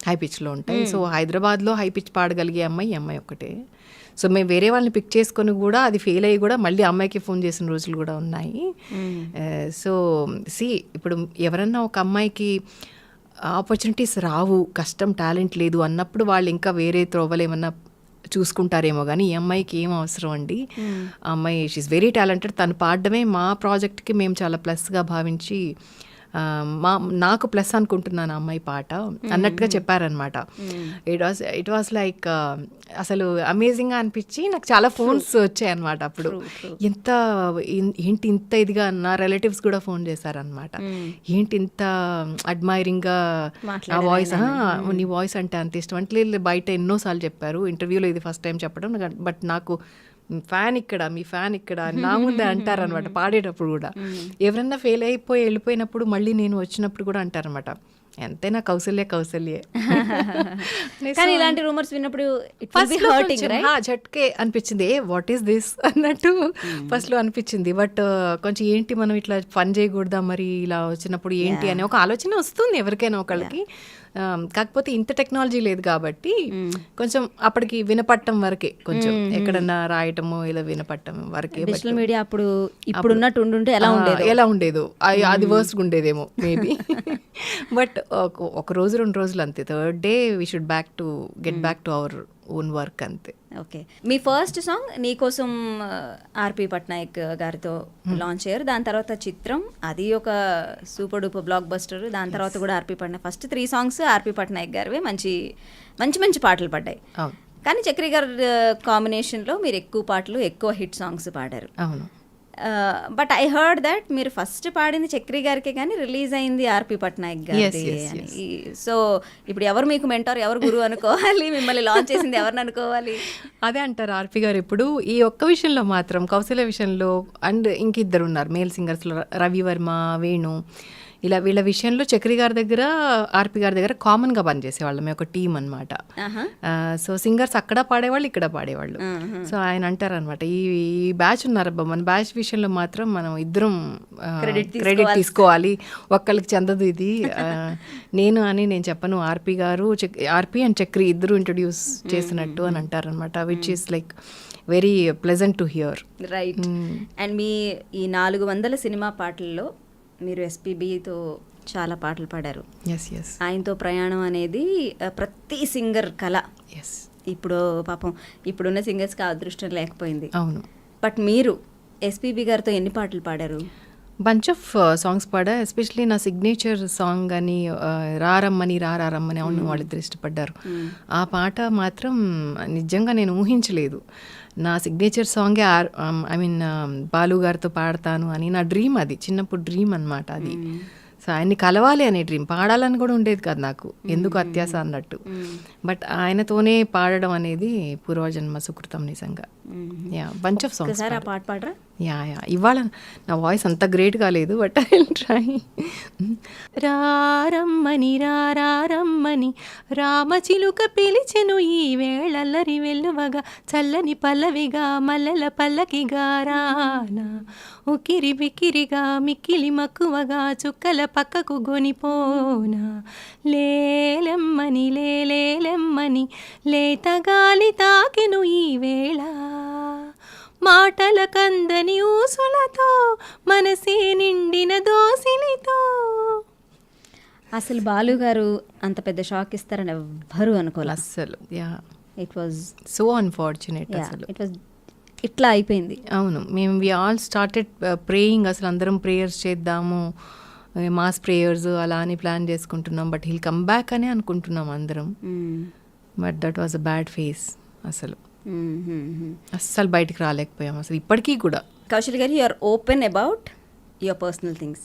హై పిచ్లో ఉంటాయి. సో హైదరాబాద్లో హై పిచ్ పాడగలిగే అమ్మాయి ఒక్కటే. సో మేము వేరే వాళ్ళని పిక్ చేసుకొని కూడా అది ఫెయిల్ అయ్యి కూడా మళ్ళీ అమ్మాయికి ఫోన్ చేసిన రోజులు కూడా ఉన్నాయి. సో ఇప్పుడు ఎవరన్నా ఒక అమ్మాయికి ఆపర్చునిటీస్ రావు, కష్టం, టాలెంట్ లేదు అన్నప్పుడు వాళ్ళు ఇంకా వేరే త్రోవలు ఏమన్నా చూసుకుంటారేమో, కానీ ఈ అమ్మాయికి ఏం అవసరం అండి, ఆ అమ్మాయి షీఈస్ వెరీ టాలెంటెడ్, తను పాడడమే మా ప్రాజెక్ట్కి మేము చాలా ప్లస్గా భావించి నాకు ప్లస్ అనుకుంటున్నాను అమ్మాయి పాట అన్నట్టుగా చెప్పారనమాట. ఇట్ వాస్ లైక్ అసలు అమేజింగ్గా అనిపించి నాకు చాలా ఫోన్స్ వచ్చాయన్నమాట. అప్పుడు ఏంటి ఇంత ఇదిగా, నా రిలేటివ్స్ కూడా ఫోన్ చేశారనమాట, ఏంటి ఇంత అడ్మైరింగ్గా ఆ వాయిస్, నీ వాయిస్ అంటే అంత ఇష్టం అంటే. బయట ఎన్నోసార్లు చెప్పారు, ఇంటర్వ్యూలో ఇది ఫస్ట్ టైం చెప్పడం, బట్ నాకు మీ ఫ్యాన్ ఇక్కడ నా ముందే అంటారనమాట పాడేటప్పుడు కూడా. ఎవరన్నా ఫెయిల్ అయిపోయి వెళ్ళిపోయినప్పుడు మళ్ళీ నేను వచ్చినప్పుడు కూడా అంటారనమాట, ఎంతైనా కౌసల్యే. కానీ ఇలాంటి రూమర్స్ విన్నప్పుడు జట్కే అనిపించింది, వాట్ ఈస్ దిస్ అన్నట్టు ఫస్ట్లో అనిపించింది. బట్ కొంచెం ఏంటి మనం ఇట్లా ఫన్ చేయకూడదా మరి ఇలా వచ్చినప్పుడు ఏంటి అనే ఒక ఆలోచన వస్తుంది ఎవరికైనా ఒకళ్ళకి. కాకపోతే ఇంత టెక్నాలజీ లేదు కాబట్టి కొంచెం అప్పటికి వినపట్టం వరకే, కొంచెం ఎక్కడన్నా రాయటము ఇలా వినపట్టం వరకే. సోషల్ మీడియా అప్పుడు ఇప్పుడున్నట్టు ఉండుంటే ఎలా ఉండేదో, అది వర్స్ట్గా ఉండేదేమో మేబీ. బట్ ఒక రోజు 2 రోజులు అంతే. Third day we should get back to our own work అంతే. ఓకే, మీ ఫస్ట్ సాంగ్ నీకోసం ఆర్పి పట్నాయక్ గారితో లాంచ్ అయ్యారు. దాని తర్వాత చిత్రం, అది ఒక సూపర్ డూపర్ బ్లాక్ బస్టర్. దాని తర్వాత కూడా ఆర్పి పట్నాయక్. ఫస్ట్ 3 సాంగ్స్ ఆర్పి పట్నాయక్ గారివే, మంచి మంచి మంచి పాటలు పడ్డాయి. అవును కానీ చక్రి గారి కాంబినేషన్లో మీరు ఎక్కువ పాటలు, ఎక్కువ హిట్ సాంగ్స్ పాడారు. అవును. బట్ ఐ హర్డ్ దట్ మీరు ఫస్ట్ పాడింది చక్రి గారికి, కానీ రిలీజ్ అయింది ఆర్పి పట్నాయక్ గారి. సో ఇప్పుడు ఎవరు మీకు మెంటార్, ఎవరు గురువు అనుకోవాలి? మిమ్మల్ని లాంచ్ చేసింది ఎవరిని అనుకోవాలి? అదే అంటారు ఆర్పి గారు ఎప్పుడు. ఈ ఒక్క విషయంలో మాత్రం, కౌశల్య విషయంలో, అండ్ ఇంకిద్దరు ఉన్నారు మేల్ సింగర్స్లో, రవివర్మ, వేణు, ఇలా వీళ్ళ విషయంలో చక్రి గారి దగ్గర, ఆర్పి గారి దగ్గర కామన్గా పనిచేసేవాళ్ళం. మేము ఒక టీం అనమాట. సో సింగర్స్ అక్కడ పాడేవాళ్ళు, ఇక్కడ పాడేవాళ్ళు. సో ఆయన అంటారు అనమాట, ఈ బ్యాచ్ ఉన్నారబ్బా, మన బ్యాచ్ విషయంలో మాత్రం మనం ఇద్దరం క్రెడిట్ తీసుకోవాలి, ఒక్కళ్ళకి చెందదు ఇది. నేను చెప్పను, ఆర్పి అండ్ చక్రి ఇద్దరు ఇంట్రొడ్యూస్ చేసినట్టు అని అంటారు అనమాట. Which is like very pleasant to hear. Right. And మీ ఈ 400 సినిమా పాటల్లో మీరు ఎస్పీబీతో చాలా పాటలు పాడారు. ఆయనతో ప్రయాణం అనేది ప్రతి సింగర్ కళ. ఇప్పుడు పాపం ఇప్పుడున్న సింగర్స్కి ఆ అదృష్టం లేకపోయింది. అవును. బట్ మీరు ఎస్పీబీ గారితో ఎన్ని పాటలు పాడారు? బంచ్ ఆఫ్ సాంగ్స్ పాడా. ఎస్పెషలీ నా సిగ్నేచర్ సాంగ్ అని, రారమ్మని అవును వాళ్ళిద్దరు ఇష్టపడ్డారు. ఆ పాట మాత్రం నిజంగా నేను ఊహించలేదు. నా సిగ్నేచర్ సాంగే బాలు గారితో పాడతాను అని నా డ్రీమ్, అది చిన్నప్పుడు డ్రీమ్ అనమాట అది. సో ఆయన్ని కలవాలి అనే డ్రీమ్, పాడాలని కూడా ఉండేది కాదు నాకు, ఎందుకు అత్యాస అన్నట్టు. బట్ ఆయనతోనే పాడడం అనేది పూర్వజన్మ సుకృతం నిజంగా. Bunch of songs. పాట పాడరా? ఇవాళ నా వాయిస్ అంత గ్రేట్ కాలేదు, బట్ ఐ విల్ ట్రై. రారమ్మని రామచిలుక పిలిచెను ఈ వేళల్లరి వెల్లువగా, చల్లని పల్లవిగా మల్లెల పల్లకిగా రానా, ఉకిరి బికిరిగా మిక్కిలి మక్కువగా చుక్కల పక్కకు గొనిపోనా, లేలెమ్మని లేత గాలి తాకెను ఈ వేళ, మాటల కందని ఊసులతో మనసే నిండిన దోసిలితో. అసలు బాలు గారు అంత పెద్ద షాక్ ఇస్తారని ఎవ్వరూ అనుకోలేదు అస్సలు. It was so unfortunate. అసలు ఇట్ వాజ్ ఇట్లా అయిపోయింది. అవును, మేము వి ఆల్ స్టార్టెడ్ ప్రేయింగ్, అసలు అందరం ప్రేయర్స్ చేద్దాము, మాస్ ప్రేయర్స్ అలా అని ప్లాన్ చేసుకుంటున్నాం. బట్ హీల్ కమ్ బ్యాక్ అని అనుకుంటున్నాం అందరం. But that was a bad phase. అసలు అస్సలు బయటికి రాలేకపోయాం అసలు ఇప్పటికీ కూడా. Kaushal garu, you're open about your personal things,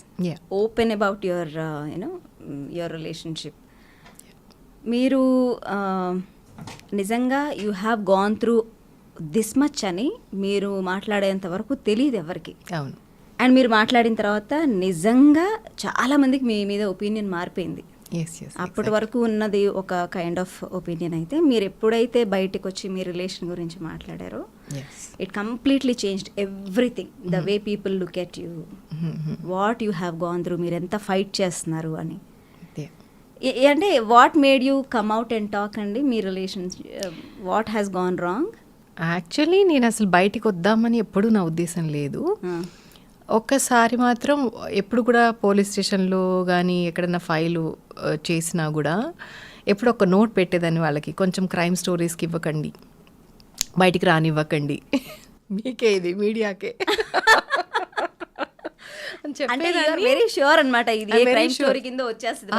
open about your your relationship. మీరు నిజంగా you have gone through this much అని మీరు మాట్లాడేంత వరకు తెలియదు ఎవరికి. అవును. అండ్ మీరు మాట్లాడిన తర్వాత నిజంగా చాలామందికి మీ మీద ఒపీనియన్ మారిపోయింది. అప్పటి వరకు ఉన్నది ఒక కైండ్ ఆఫ్ ఒపీనియన్ అయితే, మీరు ఎప్పుడైతే బయటకు వచ్చి మీ రిలేషన్ గురించి మాట్లాడారో, it completely changed everything. The way people look at you, what you have gone through, మీరు ఎంత ఫైట్ చేస్తున్నారు అని. అంటే what made you come out and talk అండి మీ relations, what has gone wrong? Actually నేను అసలు బయటికి వద్దామని ఎప్పుడూ నా ఉద్దేశం లేదు. ఒక్కసారి మాత్రం ఎప్పుడు కూడా పోలీస్ స్టేషన్లో కానీ ఎక్కడైనా ఫైలు చేసినా కూడా ఎప్పుడు ఒక నోట్ పెట్టేదాన్ని వాళ్ళకి, కొంచెం క్రైమ్ స్టోరీస్కి ఇవ్వకండి, బయటికి రానివ్వకండి, మీకే ఇది మీడియాకే వెరీ ష్యూర్ అనమాట. ఇది క్రైమ్ స్టోరీ కింద వచ్చేస్తుంది.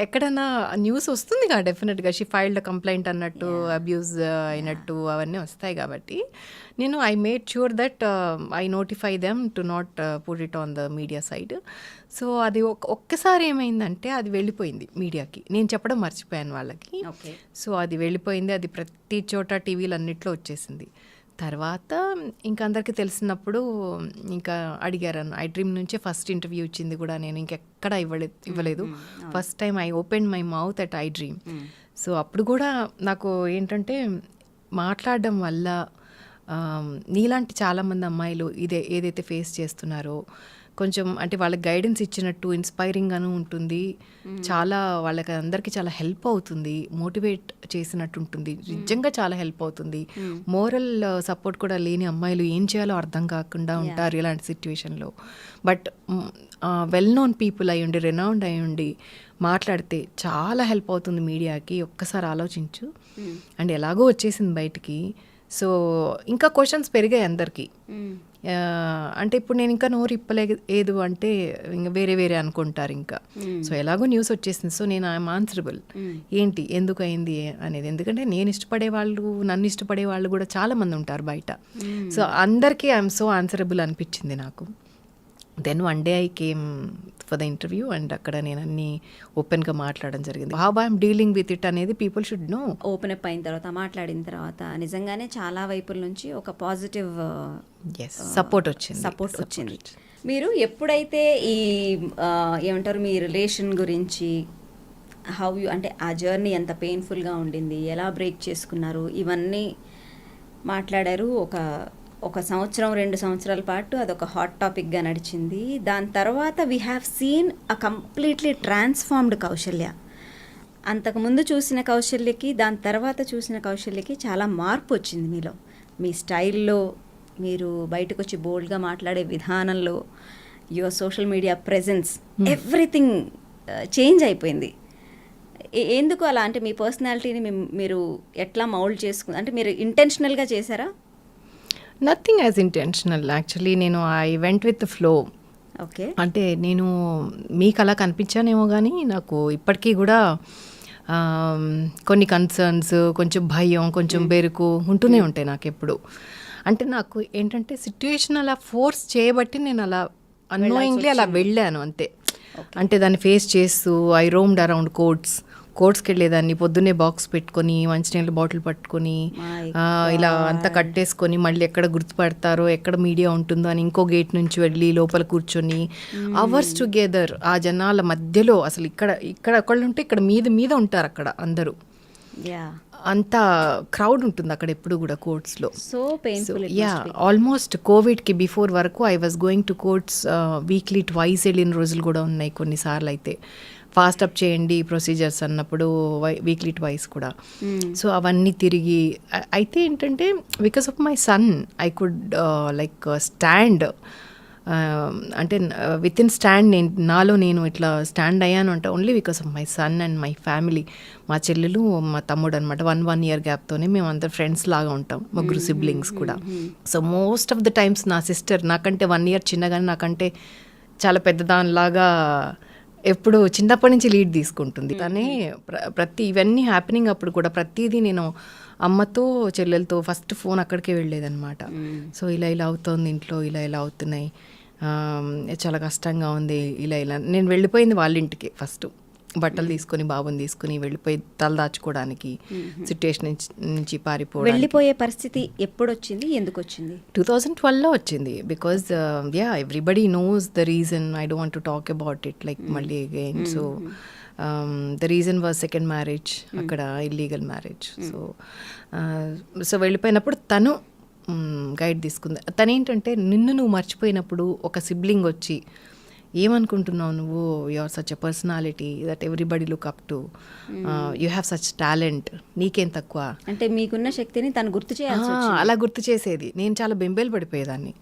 ఎక్కడన్నా న్యూస్ వస్తుంది కదా డెఫినెట్గా, షీ ఫైల్డ్ కంప్లైంట్ అన్నట్టు, అబ్యూజ్ అయినట్టు అవన్నీ వస్తాయి. కాబట్టి నేను I made sure that I notify them to not put it on the media side. So అది ఒక్కసారి ఏమైందంటే అది వెళ్ళిపోయింది మీడియాకి, నేను చెప్పడం మర్చిపోయాను వాళ్ళకి. సో అది వెళ్ళిపోయింది, అది ప్రతి చోట టీవీలు అన్నిట్లో వచ్చేసింది. తర్వాత ఇంకా అందరికీ తెలిసినప్పుడు ఇంకా అడిగారు. ఐ డ్రీమ్ నుంచే ఫస్ట్ ఇంటర్వ్యూ ఇచ్చింది కూడా నేను, ఇంకెక్కడ ఇవ్వలేదు. First time I open my mouth at I dream. So అప్పుడు కూడా నాకు ఏంటంటే మాట్లాడడం వల్ల నీలాంటి చాలామంది అమ్మాయిలు ఏదైతే ఫేస్ చేస్తున్నారో, కొంచెం అంటే వాళ్ళకి గైడెన్స్ ఇచ్చినట్టు ఇన్స్పైరింగ్గాను ఉంటుంది. చాలా వాళ్ళకి అందరికీ చాలా హెల్ప్ అవుతుంది, మోటివేట్ చేసినట్టు ఉంటుంది. నిజంగా చాలా హెల్ప్ అవుతుంది. మోరల్ సపోర్ట్ కూడా లేని అమ్మాయిలు ఏం చేయాలో అర్థం కాకుండా ఉంటారు ఇలాంటి సిచ్యువేషన్లో. బట్ వెల్ నోన్ పీపుల్ అయ్యుండి, రెనౌండ్ అయ్యుండి మాట్లాడితే చాలా హెల్ప్ అవుతుంది మీడియాకి. ఒక్కసారి ఆలోచించు. అండ్ ఎలాగో వచ్చేసింది బయటికి. సో ఇంకా క్వశ్చన్స్ పెరిగాయి అందరికీ. అంటే ఇప్పుడు నేను ఇంకా నోరు ఇప్పలేదు అంటే ఇంకా వేరే వేరే అనుకుంటారు ఇంకా. సో ఎలాగో న్యూస్ వచ్చేసింది. సో నేను ఐఎమ్ ఆన్సరబుల్. ఏంటి ఎందుకు అయింది అనేది. ఎందుకంటే నేను ఇష్టపడే వాళ్ళు, నన్ను ఇష్టపడే వాళ్ళు కూడా చాలా మంది ఉంటారు బయట. సో అందరికీ ఐఎమ్ సో ఆన్సరబుల్ అనిపించింది నాకు. Then one day I came for the interview and అక్కడ నేను అన్ని ఓపెన్గా మాట్లాడడం జరిగింది. How I'm dealing with it అనేది people should know. Open up అయిన తర్వాత, మాట్లాడిన తర్వాత నిజంగానే చాలా వైపుల నుంచి ఒక పాజిటివ్ సపోర్ట్ వచ్చింది. మీరు ఎప్పుడైతే ఈ ఏమంటారు మీ రిలేషన్ గురించి హౌ యూ అంటే ఆ జర్నీ ఎంత పెయిన్ఫుల్గా ఉండింది, ఎలా బ్రేక్ చేసుకున్నారు, ఇవన్నీ మాట్లాడారు. ఒక సంవత్సరం 2 సంవత్సరాల పాటు అదొక హాట్ టాపిక్గా నడిచింది. దాని తర్వాత we have seen a completely transformed Kausalya. అంతకుముందు చూసిన కౌశల్యకి దాని తర్వాత చూసిన కౌశల్యకి చాలా మార్పు వచ్చింది మీలో. మీ స్టైల్లో, మీరు బయటకు వచ్చి బోల్డ్గా మాట్లాడే విధానంలో, your social media presence, everything change అయిపోయింది. ఎందుకు అలా? అంటే మీ పర్సనాలిటీని మీరు ఎట్లా మౌల్డ్ చేసుకుని, అంటే మీరు ఇంటెన్షనల్గా చేశారా? Nothing as intentional actually. నేను I went with the flow. Okay. అంటే నేను మీకు అలా కనిపించానేమో కానీ నాకు ఇప్పటికీ కూడా కొన్ని కన్సర్న్స్, కొంచెం భయం, కొంచెం బెరుకు ఉంటూనే ఉంటాయి నాకు ఎప్పుడు. అంటే నాకు ఏంటంటే సిట్యుయేషన్ అలా ఫోర్స్ చేయబట్టి నేను అలా అన్నోయింగ్లీ అలా వెళ్ళాను అంతే. అంటే దాన్ని ఫేస్ చేస్తూ ఐ రోమ్డ్ అరౌండ్ కోర్ట్స్కి వెళ్ళేదాన్ని. పొద్దున్నే బాక్స్ పెట్టుకొని, మంచినీళ్ళ బాటిల్ పట్టుకొని, ఇలా అంతా కట్టేసుకొని, మళ్ళీ ఎక్కడ గుర్తుపడతారో, ఎక్కడ మీడియా ఉంటుందో అని ఇంకో గేట్ నుంచి వెళ్ళి లోపల కూర్చొని అవర్స్ టుగెదర్ ఆ జనాల మధ్యలో. అసలు ఇక్కడ ఒకళ్ళు ఉంటే ఇక్కడ మీద ఉంటారు అక్కడ అందరూ. అంత క్రౌడ్ ఉంటుంది అక్కడ ఎప్పుడు కూడా కోర్ట్స్లో. So painful. ఆల్మోస్ట్ కోవిడ్కి బిఫోర్ వరకు I was going to courts weekly twice వెళ్ళిన రోజులు కూడా ఉన్నాయి కొన్నిసార్లు. అయితే ఫాస్ట్ అప్ చేయండి ప్రొసీజర్స్ అన్నప్పుడు వీక్లీ ట్వైస్ కూడా. సో అవన్నీ తిరిగి అయితే ఏంటంటే because of my son I could like stand. అంటే విత్ ఇన్ స్టాండ్ నాలో నేను ఇట్లా స్టాండ్ అయ్యాను అంటే only because of my son and my family. మా చెల్లెలు, మా తమ్ముడు అనమాట. 1 year గ్యాప్తోనే మేము అందరు ఫ్రెండ్స్ లాగా ఉంటాం, ముగ్గురు సిబ్లింగ్స్ కూడా. So most of the times నా సిస్టర్ నాకంటే 1 year చిన్నగానే, నాకంటే చాలా పెద్దదానిలాగా ఎప్పుడు చిన్నప్పటి నుంచి లీడ్ తీసుకుంటుంది తనే. ప్రతి ఇవన్నీ హ్యాపెనింగ్ అప్పుడు కూడా ప్రతిదీ నేను అమ్మతో, చెల్లెలతో ఫస్ట్ ఫోన్ అక్కడికే వెళ్ళేదన్నమాట. సో ఇలా అవుతుంది ఇంట్లో, ఇలా అవుతున్నాయి, చాలా కష్టంగా ఉంది, ఇలా నేను వెళ్ళిపోయింది వాళ్ళ ఇంటికి ఫస్ట్. బట్టలు తీసుకొని, బాబుని తీసుకుని వెళ్ళిపోయి తల దాచుకోవడానికి, సిట్యుయేషన్ నుంచి పారిపోవడం. వెళ్ళిపోయే పరిస్థితి ఎప్పుడు వచ్చింది, ఎందుకు వచ్చింది? 2012లో వచ్చింది. Because everybody knows the reason. I don't want to talk about it like మళ్ళీ again. So the reason was second marriage, అక్కడ ఇల్లీగల్ మ్యారేజ్. సో వెళ్ళిపోయినప్పుడు తను గైడ్ తీసుకుంది. తనేంటంటే నువ్వు మర్చిపోయినప్పుడు ఒక సిబ్లింగ్ వచ్చి ఏమనుకుంటున్నావు నువ్వు, you are such a personality that everybody look up to, you have such talent, నీకేం తక్కువ అంటే మీకున్న శక్తిని తను గుర్తు చేయాలి. అలా గుర్తు చేసేది. నేను చాలా బెంబేలు పడిపోయేదాన్ని.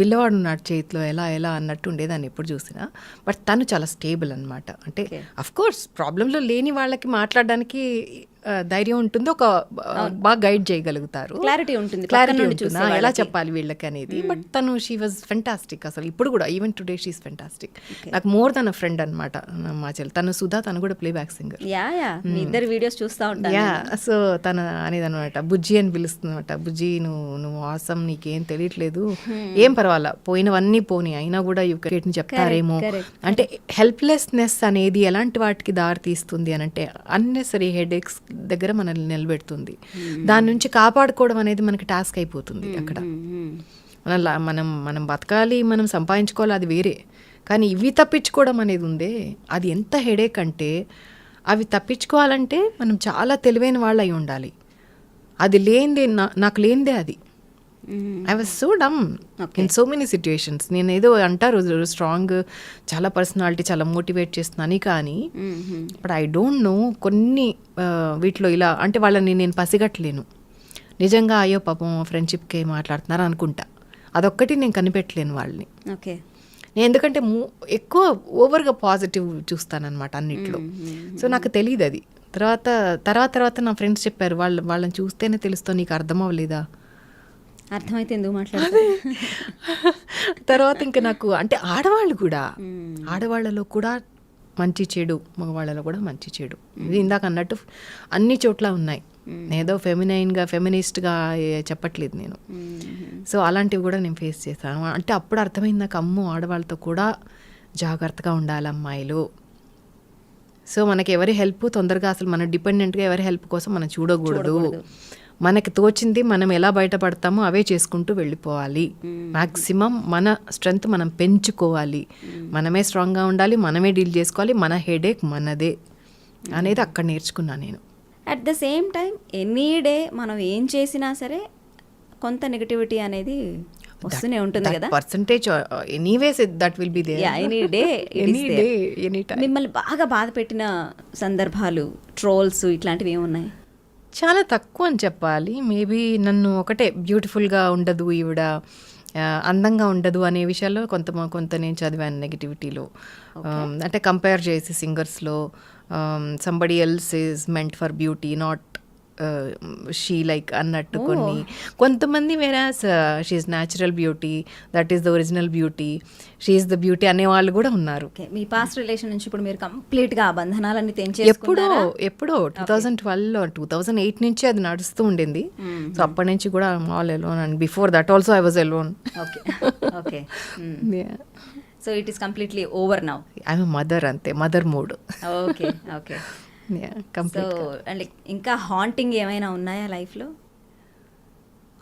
పిల్లవాడు ఉన్నాడు చేతిలో, ఎలా అన్నట్టు ఉండేదాన్ని ఎప్పుడు చూసినా. బట్ తను చాలా స్టేబుల్ అనమాట. అంటే అఫ్ కోర్స్ ప్రాబ్లంలో లేని వాళ్ళకి మాట్లాడడానికి ధైర్యం ఉంటుంది, ఒక బాగా గైడ్ చేయగలుగుతారు, క్లారిటీ ఉంటుంది ఎలా చెప్పాలి వీళ్ళకి అనేది. బట్ తను షీ వాజ్ ఫెంటాస్టిక్. అసలు ఇప్పుడు కూడా ఈవెన్ టుడే షీఈస్ ఫెంటాస్టిక్. నాకు మోర్ దన్ అ ఫ్రెండ్ అనమాట మా చెల్లి. తను సుధా, తను కూడా ప్లే బ్యాక్ సింగర్. ఇద్దరు వీడియోస్ చూస్తా ఉంటాను. సో తను అనేది అనమాట, బుజ్జి అని పిలుస్తుంది అనమాట. బుజ్జి నువ్వు ఆసం, నీకేం తెలియట్లేదు, ఏం పర్వాలా, పోయినవన్నీ పోనీ, అయినా కూడా యూకేట్ని చెప్తారేమో. అంటే హెల్ప్లెస్నెస్ అనేది ఎలాంటి వాటికి దారి తీస్తుంది అని అంటే అన్నెసరీ హెడేక్స్ దగ్గర మనల్ని నిలబెడుతుంది. దాని నుంచి కాపాడుకోవడం అనేది మనకి టాస్క్ అయిపోతుంది అక్కడ. మనం బతకాలి, మనం సంపాదించుకోవాలి, అది వేరే. కానీ ఇవి తప్పించుకోవడం అనేది ఉందే, అది ఎంత హెడేక్ అంటే, అవి తప్పించుకోవాలంటే మనం చాలా తెలివైన వాళ్ళు అయి ఉండాలి. అది లేనిదే, నాకు లేనిదే అది. I was so dumb in so many situations. నేను ఏదో అంటారు స్ట్రాంగ్, చాలా పర్సనాలిటీ, చాలా మోటివేట్ చేస్తున్నాను కానీ బట్ ఐ డోంట్ నో కొన్ని వీటిలో ఇలా అంటే వాళ్ళని నేను పసిగట్టలేను. నిజంగా అయ్యో పాపం ఫ్రెండ్షిప్కే మాట్లాడుతున్నారు అనుకుంటా, అదొక్కటి నేను కనిపెట్టలేను వాళ్ళని. ఓకే. నేను ఎందుకంటే ఎక్కువ ఓవర్గా పాజిటివ్ చూస్తానన్నమాట అన్నిట్లో. సో నాకు తెలియదు అది. తర్వాత నా ఫ్రెండ్స్ చెప్పారు, వాళ్ళని చూస్తేనే తెలుస్తుంది, నీకు అర్థం అవ్వలేదా? అర్థమైతే ఎందుకు మాట్లాడారు? తర్వాత ఇంకా నాకు అంటే ఆడవాళ్ళలో కూడా మంచి చెడు, మగవాళ్ళలో కూడా మంచి చెడు, ఇది ఇందాక అన్నట్టు అన్ని చోట్ల ఉన్నాయి. ఏదో ఫెమినిస్ట్గా చెప్పట్లేదు నేను. సో అలాంటివి కూడా నేను ఫేస్ చేశాను. అంటే అప్పుడు అర్థమైంది నాకు, అమ్మో ఆడవాళ్ళతో కూడా జాగ్రత్తగా ఉండాలి అమ్మాయిలు. సో మనకి ఎవరి హెల్ప్ తొందరగా, అసలు మన డిపెండెంట్గా ఎవరి హెల్ప్ కోసం మనం చూడకూడదు. మనకి తోచింది మనం ఎలా బయటపడతామో అవే చేసుకుంటూ వెళ్ళిపోవాలి. మ్యాక్సిమం మన స్ట్రెంగ్త్ మనం పెంచుకోవాలి, మనమే స్ట్రాంగ్గా ఉండాలి, మనమే డీల్ చేసుకోవాలి, మన హెడేక్ మనదే అనేది అక్కడ నేర్చుకున్నాను నేను. At the same time any day మనం ఏం చేసినా సరే కొంత నెగటివిటీ అనేది వస్తూనే ఉంటుంది కదా. Percentage anyways that will be there. Any day any time. మిమ్మల్ని బాగా బాధ పెట్టిన సందర్భాలు, ట్రోల్స్ ఇట్లాంటివి ఏమున్నాయి? చాలా తక్కువ అని చెప్పాలి. మేబీ నన్ను ఒకటే బ్యూటిఫుల్గా ఉండదు ఈవిడ, అందంగా ఉండదు అనే విషయాల్లో కొంత నేను చదివాను నెగిటివిటీలో. అంటే కంపేర్ చేసి సింగర్స్లో somebody else is meant for beauty, not she like అన్నట్టు. కొంతమంది whereas she's natural beauty, that is the original beauty, she's the beauty అనే వాళ్ళు కూడా ఉన్నారు. మీ పాస్ట్ రిలేషన్ నుంచి ఇప్పుడు మీరు కంప్లీట్గా ఆ బంధనాలన్నీ తెంచేసుకున్నారా? ఎప్పుడో 2012 2008 నుంచి అది నడుస్తూ ఉండింది. సో అప్పటి నుంచి కూడా all alone, and before that also I was alone. Okay. So it is completely over now. I'm mother, అంతే, మదర్ మూడ్. ఓకే. సో అంటే ఇంకా హాంటింగ్ ఏమైనా ఉన్నాయా లైఫ్లో?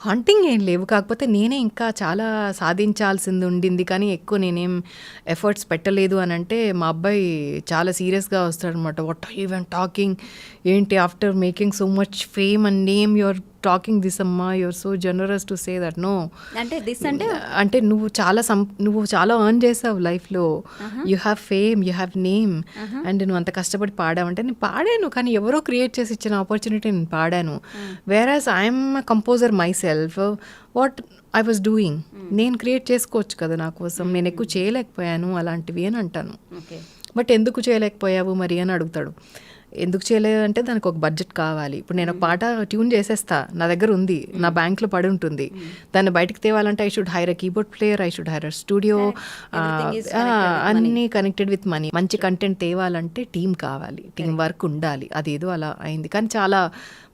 హాంటింగ్ ఏం లేవు, కాకపోతే నేనే ఇంకా చాలా సాధించాల్సింది ఉండింది కానీ ఎక్కువ నేనేం ఎఫర్ట్స్ పెట్టలేదు అని అంటే మా అబ్బాయి చాలా సీరియస్గా వస్తాడనమాట. What are you even talking, ఏంటి after making so much fame and name your talking this అమ్మా, your so generous to say that. No, అంటే దిస్ అంటే నువ్వు చాలా ఎర్న్ చేసావు లైఫ్లో, you have fame, you have name, and నువ్వు అంత కష్టపడి పాడావంటే నేను పాడాను, కానీ ఎవరో క్రియేట్ చేసి ఇచ్చిన ఆపర్చునిటీ నేను పాడాను. Whereas I'm composer myself, what I was doing నేను క్రియేట్ చేసుకోవచ్చు కదా నా కోసం, నేను ఎక్కువ చేయలేకపోయాను అలాంటివి అని అంటాను. బట్ ఎందుకు చేయలేకపోయావు మరి అని అడుగుతాడు. ఎందుకు చేయలేదు అంటే దానికి ఒక బడ్జెట్ కావాలి. ఇప్పుడు నేను ఒక పాట ట్యూన్ చేసేస్తా, నా దగ్గర ఉంది, నా బ్యాంక్లో పడి ఉంటుంది, దాన్ని బయటకు తేవాలంటే I should hire a keyboard player, I should hire a studio, అన్నీ కనెక్టెడ్ విత్ మనీ. మంచి కంటెంట్ తేవాలంటే టీం కావాలి, టీం వర్క్ ఉండాలి. అదేదో అలా అయింది, కానీ చాలా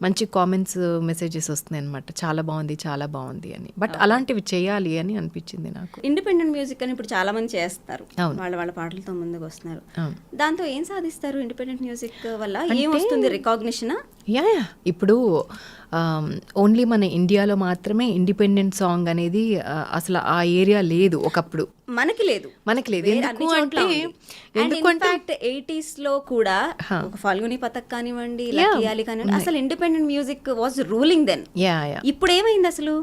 మంచి కామెంట్స్, మెసేజెస్ వస్తున్నాయి అనమాట, చాలా బాగుంది అని. బట్ అలాంటివి చేయాలి అని అనిపించింది నాకు. ఇండిపెండెంట్ మ్యూజిక్ అని ఇప్పుడు చాలా మంది చేస్తారు, వాళ్ళ పాటలతో ముందుకు వస్తున్నారు. దాంతో ఏం సాధిస్తారు? ఇండిపెండెంట్ మ్యూజిక్ వల్ల ఏం వస్తుంది? రికాగ్నిషన్? యా ఇప్పుడు ఓన్లీ మన ఇండియాలో మాత్రమే ఇండిపెండెంట్ సాంగ్ అనేది అసలు ఆ ఏరియా లేదు ఒకప్పుడు. మనకి లేదు. ఎందుకంటే 80s లో కూడా ఒక ఫల్గుని పథక్ కానివ్వండి, లక్కీ అలీ కానివ్వండి, అసలు independent music was ruling then. ఇప్పుడు ఏమైంది అసలు?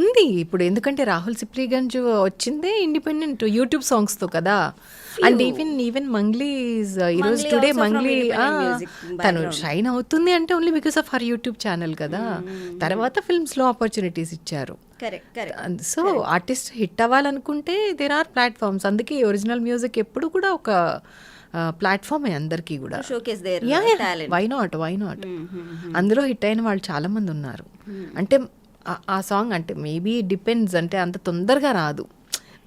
ఉంది ఇప్పుడు, ఎందుకంటే రాహుల్ సిప్లిగంజ్ వచ్చిందే ఇండిపెండెంట్ యూట్యూబ్ సాంగ్స్ తో కదా. అండ్ ఈవెన్ మంగ్లీ ఈరోజు టుడే మంగ్లీ తను షైన్ అవుతుంది అంటే only because of her YouTube channel కదా. తర్వాత ఫిల్మ్స్ లో ఆపర్చునిటీస్ ఇచ్చారు. సో ఆర్టిస్ట్ హిట్ అవ్వాలనుకుంటే దేర్ ఆర్ ప్లాట్ఫామ్స్. అందుకే ఒరిజినల్ మ్యూజిక్ ఎప్పుడు కూడా ఒక ప్లాట్ఫామ్ అందరికీ కూడా. వై నాట్ అందులో హిట్ అయిన వాళ్ళు చాలా మంది ఉన్నారు. అంటే ఆ సాంగ్ అంటే మేబీ డిపెండ్స్, అంటే అంత తొందరగా రాదు,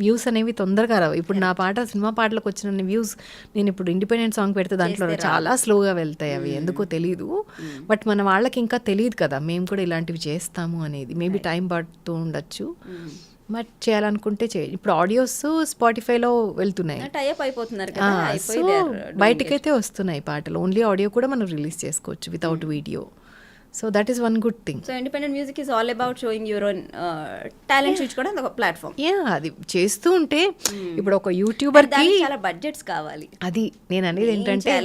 వ్యూస్ అనేవి తొందరగా రావు. ఇప్పుడు నా పాట సినిమా పాటలకు వచ్చిన వ్యూస్ నేను ఇప్పుడు ఇండిపెండెంట్ సాంగ్ పెడితే దాంట్లో చాలా స్లోగా వెళ్తాయి అవి, ఎందుకో తెలీదు. బట్ మన వాళ్ళకి ఇంకా తెలియదు కదా మేము కూడా ఇలాంటివి చేస్తాము అనేది. మేబీ టైం పడుతూ ఉండొచ్చు, బట్ చేయాలనుకుంటే ఇప్పుడు ఆడియోస్ స్పాటిఫైలో వెళ్తున్నాయి, సో బయటకైతే వస్తున్నాయి పాటలు. ఓన్లీ ఆడియో కూడా మనం రిలీజ్ చేసుకోవచ్చు without video. So that is one good thing. So independent music is all about showing your own talents, which కూడా ఒక ప్లాట్ఫామ్. అది చేస్తూ ఉంటే ఇప్పుడు ఒక యూట్యూబర్ కి చాలా బడ్జెట్స్ కావాలి. అది నేను అనేది ఏంటంటే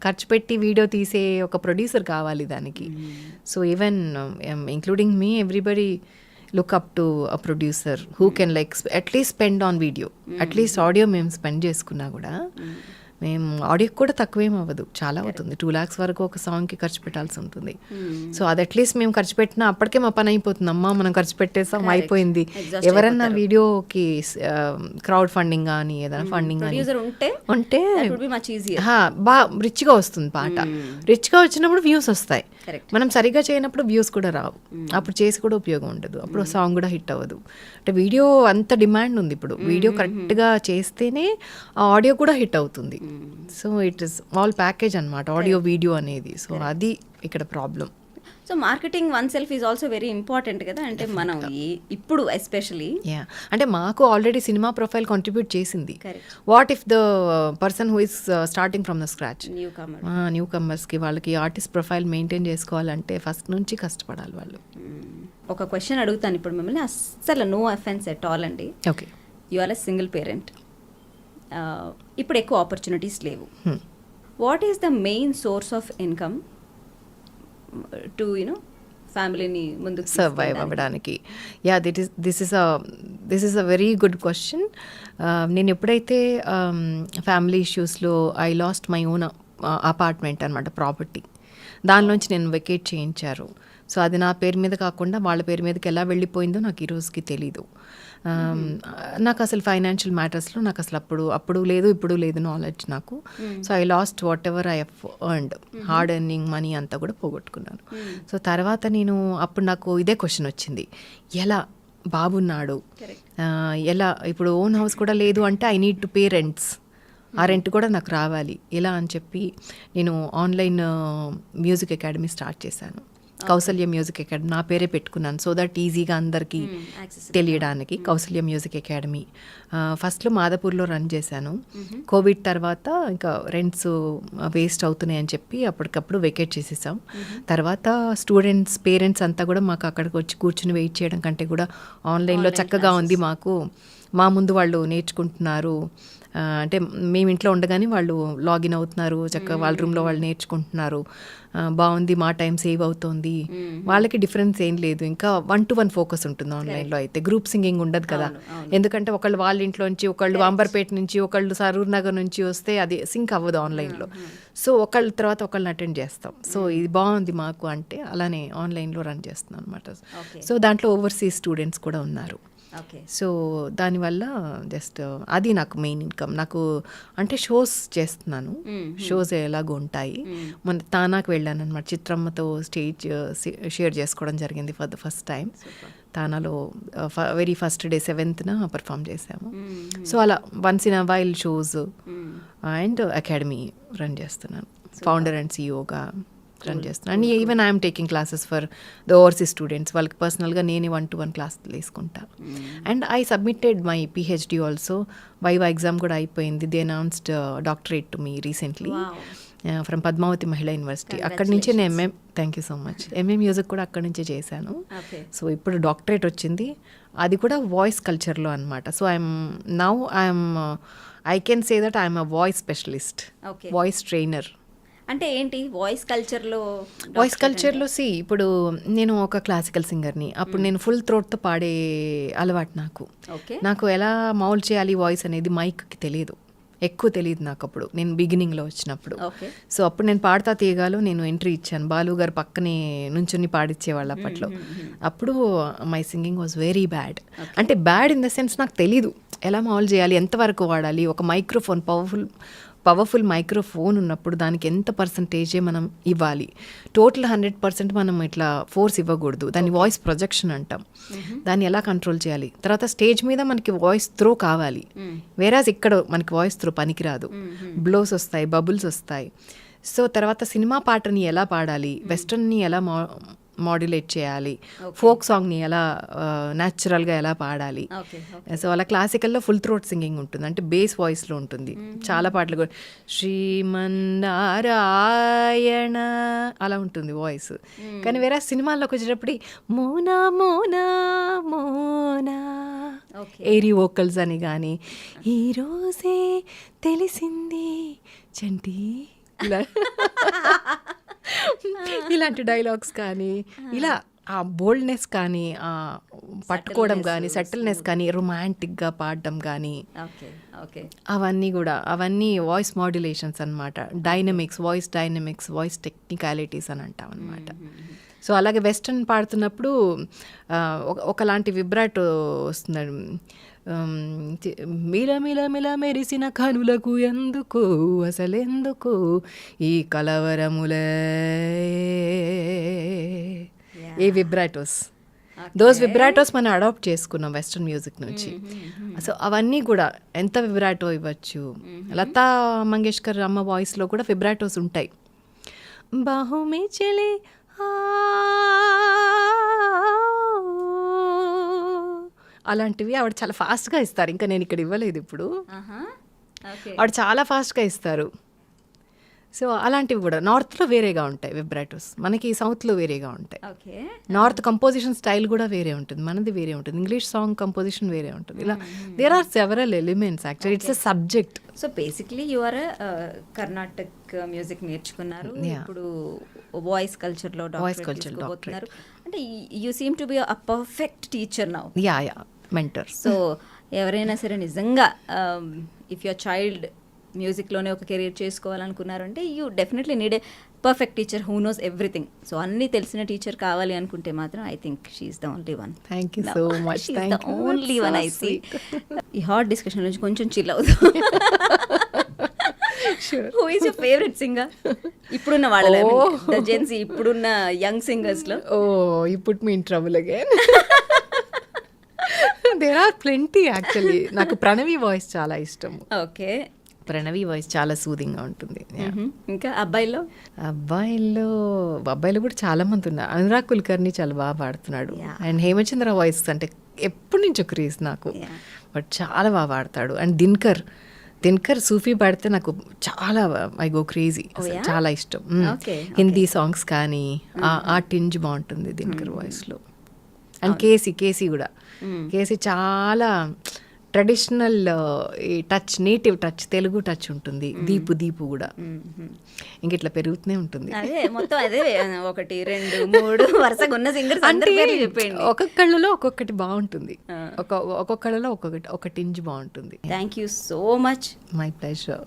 ఖర్చు పెట్టి వీడియో తీసే ఒక ప్రొడ్యూసర్ కావాలి దానికి. So even including me, everybody look up to a producer who can like at least spend on video, at least audio మేము స్పెండ్ చేసుకున్నా కూడా మేము ఆడియోకి కూడా తక్కువేం అవ్వదు, చాలా అవుతుంది. 2 lakhs వరకు ఒక సాంగ్కి ఖర్చు పెట్టాల్సి ఉంటుంది. సో అది అట్లీస్ట్ మేము ఖర్చు పెట్టినా అప్పటికే మా పని అయిపోతుంది. అమ్మా మనం ఖర్చు పెట్టేసాం అయిపోయింది. ఎవరన్నా వీడియోకి క్రౌడ్ ఫండింగ్ కానీ ఏదైనా ఫండింగ్ కానీ ఉంటే బాగా రిచ్గా వస్తుంది పాట. రిచ్గా వచ్చినప్పుడు వ్యూస్ వస్తాయి. మనం సరిగ్గా చేయనప్పుడు వ్యూస్ కూడా రావు, అప్పుడు చేసి కూడా ఉపయోగం ఉండదు, అప్పుడు సాంగ్ కూడా హిట్ అవ్వదు. అంటే వీడియో అంత డిమాండ్ ఉంది ఇప్పుడు. వీడియో కరెక్ట్గా చేస్తేనే ఆ ఆడియో కూడా హిట్ అవుతుంది. So it is all package అనమాట ఆడియో వీడియో అనేది. సో అది ఇక్కడ problem. So marketing oneself is also very important కదా. అంటే మనం ఇప్పుడు ఎస్పెషలీ అంటే మాకు ఆల్రెడీ సినిమా ప్రొఫైల్ కాంట్రిబ్యూట్ చేసింది. What if the person who is starting from the scratch, new కమర్స్కి వాళ్ళకి ఆర్టిస్ట్ ప్రొఫైల్ మెయింటైన్ చేసుకోవాలంటే ఫస్ట్ నుంచి కష్టపడాలి వాళ్ళు. ఒక క్వశ్చన్ అడుగుతాను ఇప్పుడు మిమ్మల్ని, అస్సలు నో అఫెన్స్ ఎట్ ఆల్ అండి. Okay, you are a single parent, ఇప్పుడు ఎక్కువ ఆపర్చునిటీస్ లేవు. What is the main source of income to ఫ్యామిలీని ముందుకు సర్వైవ్ అవ్వడానికి? Yeah, this is a very good question. నేను ఎప్పుడైతే ఫ్యామిలీ ఇష్యూస్లో I lost my own apartment అనమాట, ప్రాపర్టీ, దానిలోంచి నేను వెకేట్ చేయించారు. సో అది నా పేరు మీద కాకుండా వాళ్ళ పేరు మీదకి ఎలా వెళ్ళిపోయిందో నాకు ఈ రోజుకి తెలీదు. నాకు అసలు ఫైనాన్షియల్ మ్యాటర్స్లో నాకు అసలు అప్పుడు లేదు ఇప్పుడు లేదు నాలెడ్జ్ నాకు. So I lost whatever I have earned, hard earning money అంతా కూడా పోగొట్టుకున్నాను. సో తర్వాత నేను అప్పుడు నాకు ఇదే క్వశ్చన్ వచ్చింది, ఎలా బాబున్నాడు, ఎలా ఇప్పుడు ఓన్ హౌస్ కూడా లేదు అంటే I need to pay rents, ఆ రెంట్ కూడా నాకు రావాలి, ఎలా అని చెప్పి నేను ఆన్లైన్ మ్యూజిక్ అకాడమీ స్టార్ట్ చేశాను. కౌసల్య మ్యూజిక్ అకాడమీ నా పేరే పెట్టుకున్నాను, సో దట్ ఈజీగా అందరికీ తెలియడానికి. కౌసల్య మ్యూజిక్ అకాడమీ ఫస్ట్లో మాదాపూర్లో రన్ చేశాను. కోవిడ్ తర్వాత ఇంకా రెంట్స్ వేస్ట్ అవుతున్నాయి అని చెప్పి అప్పటికప్పుడు వెకేట్ చేసేసాం. తర్వాత స్టూడెంట్స్ పేరెంట్స్ అంతా కూడా మాకు అక్కడికి వచ్చి కూర్చుని వెయిట్ చేయడం కంటే కూడా ఆన్లైన్లో చక్కగా ఉంది, మాకు మా ముందు వాళ్ళు నేర్చుకుంటున్నారు, అంటే మేము ఇంట్లో ఉండగానే వాళ్ళు లాగిన్ అవుతున్నారు, చక్కగా వాళ్ళ రూమ్లో వాళ్ళు నేర్చుకుంటున్నారు, బాగుంది, మా టైం సేవ్ అవుతుంది, వాళ్ళకి డిఫరెన్స్ ఏం లేదు. ఇంకా 1-to-1 ఫోకస్ ఉంటుంది ఆన్లైన్లో అయితే. గ్రూప్ సింగింగ్ ఉండదు కదా, ఎందుకంటే ఒకళ్ళు వాళ్ళ ఇంట్లో నుంచి, ఒకళ్ళు అంబర్పేట నుంచి, ఒకళ్ళు సరూర్ నగర్ నుంచి వస్తే అది సింక్ అవ్వదు ఆన్లైన్లో. సో ఒకళ్ళ తర్వాత ఒకళ్ళని అటెండ్ చేస్తాం. సో ఇది బాగుంది మాకు అంటే అలానే ఆన్లైన్లో రన్ చేస్తున్నాం అనమాట. సో దాంట్లో ఓవర్సీస్ స్టూడెంట్స్ కూడా ఉన్నారు. సో దానివల్ల జస్ట్ అది నాకు మెయిన్ ఇన్కమ్. నాకు అంటే షోస్ చేస్తున్నాను, షోస్ ఎలాగో ఉంటాయి. మన తానాకు వెళ్ళాను అనమాట, చిత్రమ్మతో స్టేజ్ షేర్ చేసుకోవడం జరిగింది ఫర్ ద ఫస్ట్ టైం. తానాలో very first day 7th perform చేసాము. సో అలా once in a while shows and academy run చేస్తున్నాను, ఫౌండర్ అండ్ సిఇఓగా రన్ చేస్తున్నాను. And even I'm taking classes for the overseas students. వాళ్ళకి పర్సనల్గా నేనే 1-to-1 క్లాసులు తీసుకుంటా. And I submitted my PhD also. Viva exam కూడా అయిపోయింది. They announced doctorate to me recently from Padmavathi Mahila university. అక్కడి నుంచే నేను thank you so much, MA music కూడా అక్కడి నుంచే చేశాను. సో ఇప్పుడు డాక్టరేట్ వచ్చింది, అది కూడా వాయిస్ కల్చర్లో అనమాట. So I can say that I'm a voice specialist, voice trainer. అంటే ఏంటి వాయిస్ కల్చర్లో? వాయిస్ కల్చర్లో ఇప్పుడు నేను ఒక క్లాసికల్ సింగర్ని, అప్పుడు నేను ఫుల్ థ్రోట్తో పాడే అలవాటు నాకు ఎలా మౌల్డ్ చేయాలి వాయిస్ అనేది మైక్కి తెలియదు, ఎక్కువ తెలియదు నాకు అప్పుడు, నేను బిగినింగ్లో వచ్చినప్పుడు. సో అప్పుడు నేను పాడతా తీయగాలో నేను ఎంట్రీ ఇచ్చాను, బాలు గారు పక్కనే నుంచుని పాడిచ్చేవాళ్ళు అప్పట్లో. అప్పుడు my singing was very bad. అంటే బ్యాడ్ ఇన్ ద సెన్స్ నాకు తెలీదు ఎలా మౌల్డ్ చేయాలి, ఎంతవరకు వాడాలి. ఒక మైక్రోఫోన్ పవర్ఫుల్ మైక్రోఫోన్ ఉన్నప్పుడు దానికి ఎంత పర్సంటేజే మనం ఇవ్వాలి, టోటల్ 100% మనం ఇట్లా ఫోర్స్ ఇవ్వకూడదు. దాన్ని వాయిస్ ప్రొజెక్షన్ అంటాం. దాన్ని ఎలా కంట్రోల్ చేయాలి. తర్వాత స్టేజ్ మీద మనకి వాయిస్ త్రో కావాలి, వేరాజ్ ఇక్కడ మనకి వాయిస్ త్రో పనికిరాదు, బ్లోస్ వస్తాయి, బబుల్స్ వస్తాయి. సో తర్వాత సినిమా పాటని ఎలా పాడాలి, వెస్టర్న్ని ఎలా మాడ్యులేట్ చేయాలి, ఫోక్ సాంగ్ని ఎలా న్యాచురల్గా ఎలా పాడాలి. సో అలా క్లాసికల్లో ఫుల్ థ్రోట్ సింగింగ్ ఉంటుంది, అంటే బేస్ వాయిస్లో ఉంటుంది. చాలా పాటలు కూడా శ్రీమన్నారాయణ అలా ఉంటుంది వాయిస్. కానీ వేరే సినిమాల్లోకి వచ్చేటప్పుడు మోనా మోనా మోనా ఏరీ వోకల్స్ అని కానీ, ఈరోజే తెలిసింది చంటి ఇలాంటి డైలాగ్స్ కానీ, ఇలా ఆ బోల్డ్నెస్ కానీ, ఆ పట్టుకోవడం కానీ సెటిల్నెస్ కానీ రొమాంటిక్గా పాడడం కానీ ఓకే ఓకే అవన్నీ వాయిస్ మాడ్యులేషన్స్ అనమాట. వాయిస్ డైనమిక్స్, వాయిస్ టెక్నికాలిటీస్ అని అంటాం అనమాట. సో అలాగే వెస్టర్న్ పాడుతున్నప్పుడు ఒకలాంటి విబ్రాటో వస్తున్నాడు. మిల మిల మిల మెరిసిన కనులకు ఎందుకు అసలెందుకు ఈ కలవరములే, ఈ విబ్రాటోస్, దోస్ విబ్రాటోస్ మనం అడాప్ట్ చేసుకున్నాం వెస్ట్రన్ మ్యూజిక్ నుంచి. సో అవన్నీ కూడా ఎంత విబ్రాటో ఇవ్వచ్చు. లతా మంగేష్కర్ అమ్మ వాయిస్లో కూడా విబ్రాటోస్ ఉంటాయి. బాహుమే చలే అలాంటివి ఆవిడ చాలా ఫాస్ట్గా ఇస్తారు. ఇంకా నేను ఇక్కడ ఇవ్వలేదు ఇప్పుడు, ఆవిడ చాలా ఫాస్ట్గా ఇస్తారు. సో అలాంటివి కూడా నార్త్లో వేరేగా ఉంటాయి విబ్రాటోస్, మనకి సౌత్లో వేరేగా ఉంటాయి. నార్త్ కంపోజిషన్ స్టైల్ కూడా వేరే ఉంటుంది, మనది వేరే ఉంటుంది. ఇంగ్లీష్ సాంగ్ కంపోజిషన్ వేరే ఉంటుంది. ఇలా there are several elements actually. It's a subject. So basically you are Carnatic music నేర్చుకున్నారు, ఇప్పుడు వాయిస్ కల్చర్లో డాక్టరేట్. అంటే you seem to be a perfect teacher now. Yeah mentor. So ఎవరైనా సరే నిజంగా ఇఫ్ యువర్ చైల్డ్ మ్యూజిక్లోనే ఒక కెరీర్ చేసుకోవాలనుకున్నారంటే you definitely need a perfect teacher who knows everything. So అన్నీ తెలిసిన టీచర్ కావాలి అనుకుంటే మాత్రం I think she's the only one. Thank you so much. The only one I see. ఈ హాట్ డిస్కషన్ నుంచి కొంచెం చిల్ అవుతాం. Who is your favourite singer ఇప్పుడున్న వాళ్ళ జెన్సీ, ఇప్పుడున్న యంగ్ సింగర్స్లో? You put me in trouble again. There are plenty actually. నాకు Pranavi voice చాలా ఇష్టం. ఓకే, ప్రణవి వాయిస్ చాలా సూదింగ్గా ఉంటుంది. ఇంకా అబ్బాయిలు కూడా చాలా మంది ఉన్నారు. అనురాగ్ కుల్కర్ని చాలా బాగా పాడుతున్నాడు. అండ్ హేమచంద్ర వాయిస్ అంటే ఎప్పటి నుంచో క్రేజ్ నాకు, బట్ చాలా బాగా పాడతాడు. అండ్ దినకర్ సూఫీ పాడితే నాకు చాలా ఐ గో క్రేజీ, చాలా ఇష్టం. హిందీ సాంగ్స్ కానీ ఆ టింజ్ బాగుంటుంది దినకర్ వాయిస్లో. అండ్ కేసీ కూడా, కేసీ చాలా ట్రెడిషనల్ ఈ touch, native touch, Telugu touch ఉంటుంది. దీపు కూడా ఇంక ఇట్లా పెరుగుతూనే ఉంటుంది. అదే మొత్తం అదే 1 2 3 వరుసగా ఉన్న సింగర్స్ అందరి పేర్లు చెప్పండి. ఒక్కొక్కళ్ళలో ఒక్కొక్కటి బాగుంటుంది, ఒక్కొక్కళ్ళలో ఒక టింజ్ బాగుంటుంది. Thank you so much. My pleasure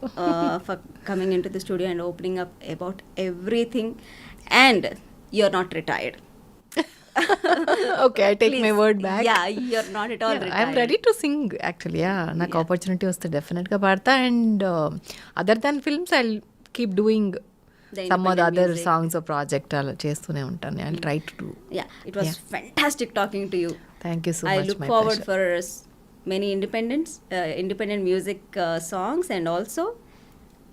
for coming in to the studio and opening up about everything. And you are not retired. Okay, I take my word back. Yeah, you're not at all retired. I'm ready to sing actually. నాకు opportunity వస్తే డెఫినెట్గా పాడతా. And other than films I keep doing some of the other songs or project అలా చేస్తూనే ఉంటాను. I'll try to do. Yeah, it was fantastic talking to you. Thank you so much. I look forward for many independent music songs, and also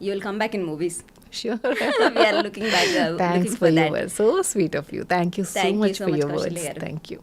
you will come back in movies. Sure. We are looking back. Thanks looking for for that. you. So sweet of you. Thank you so much for your words. Thank you.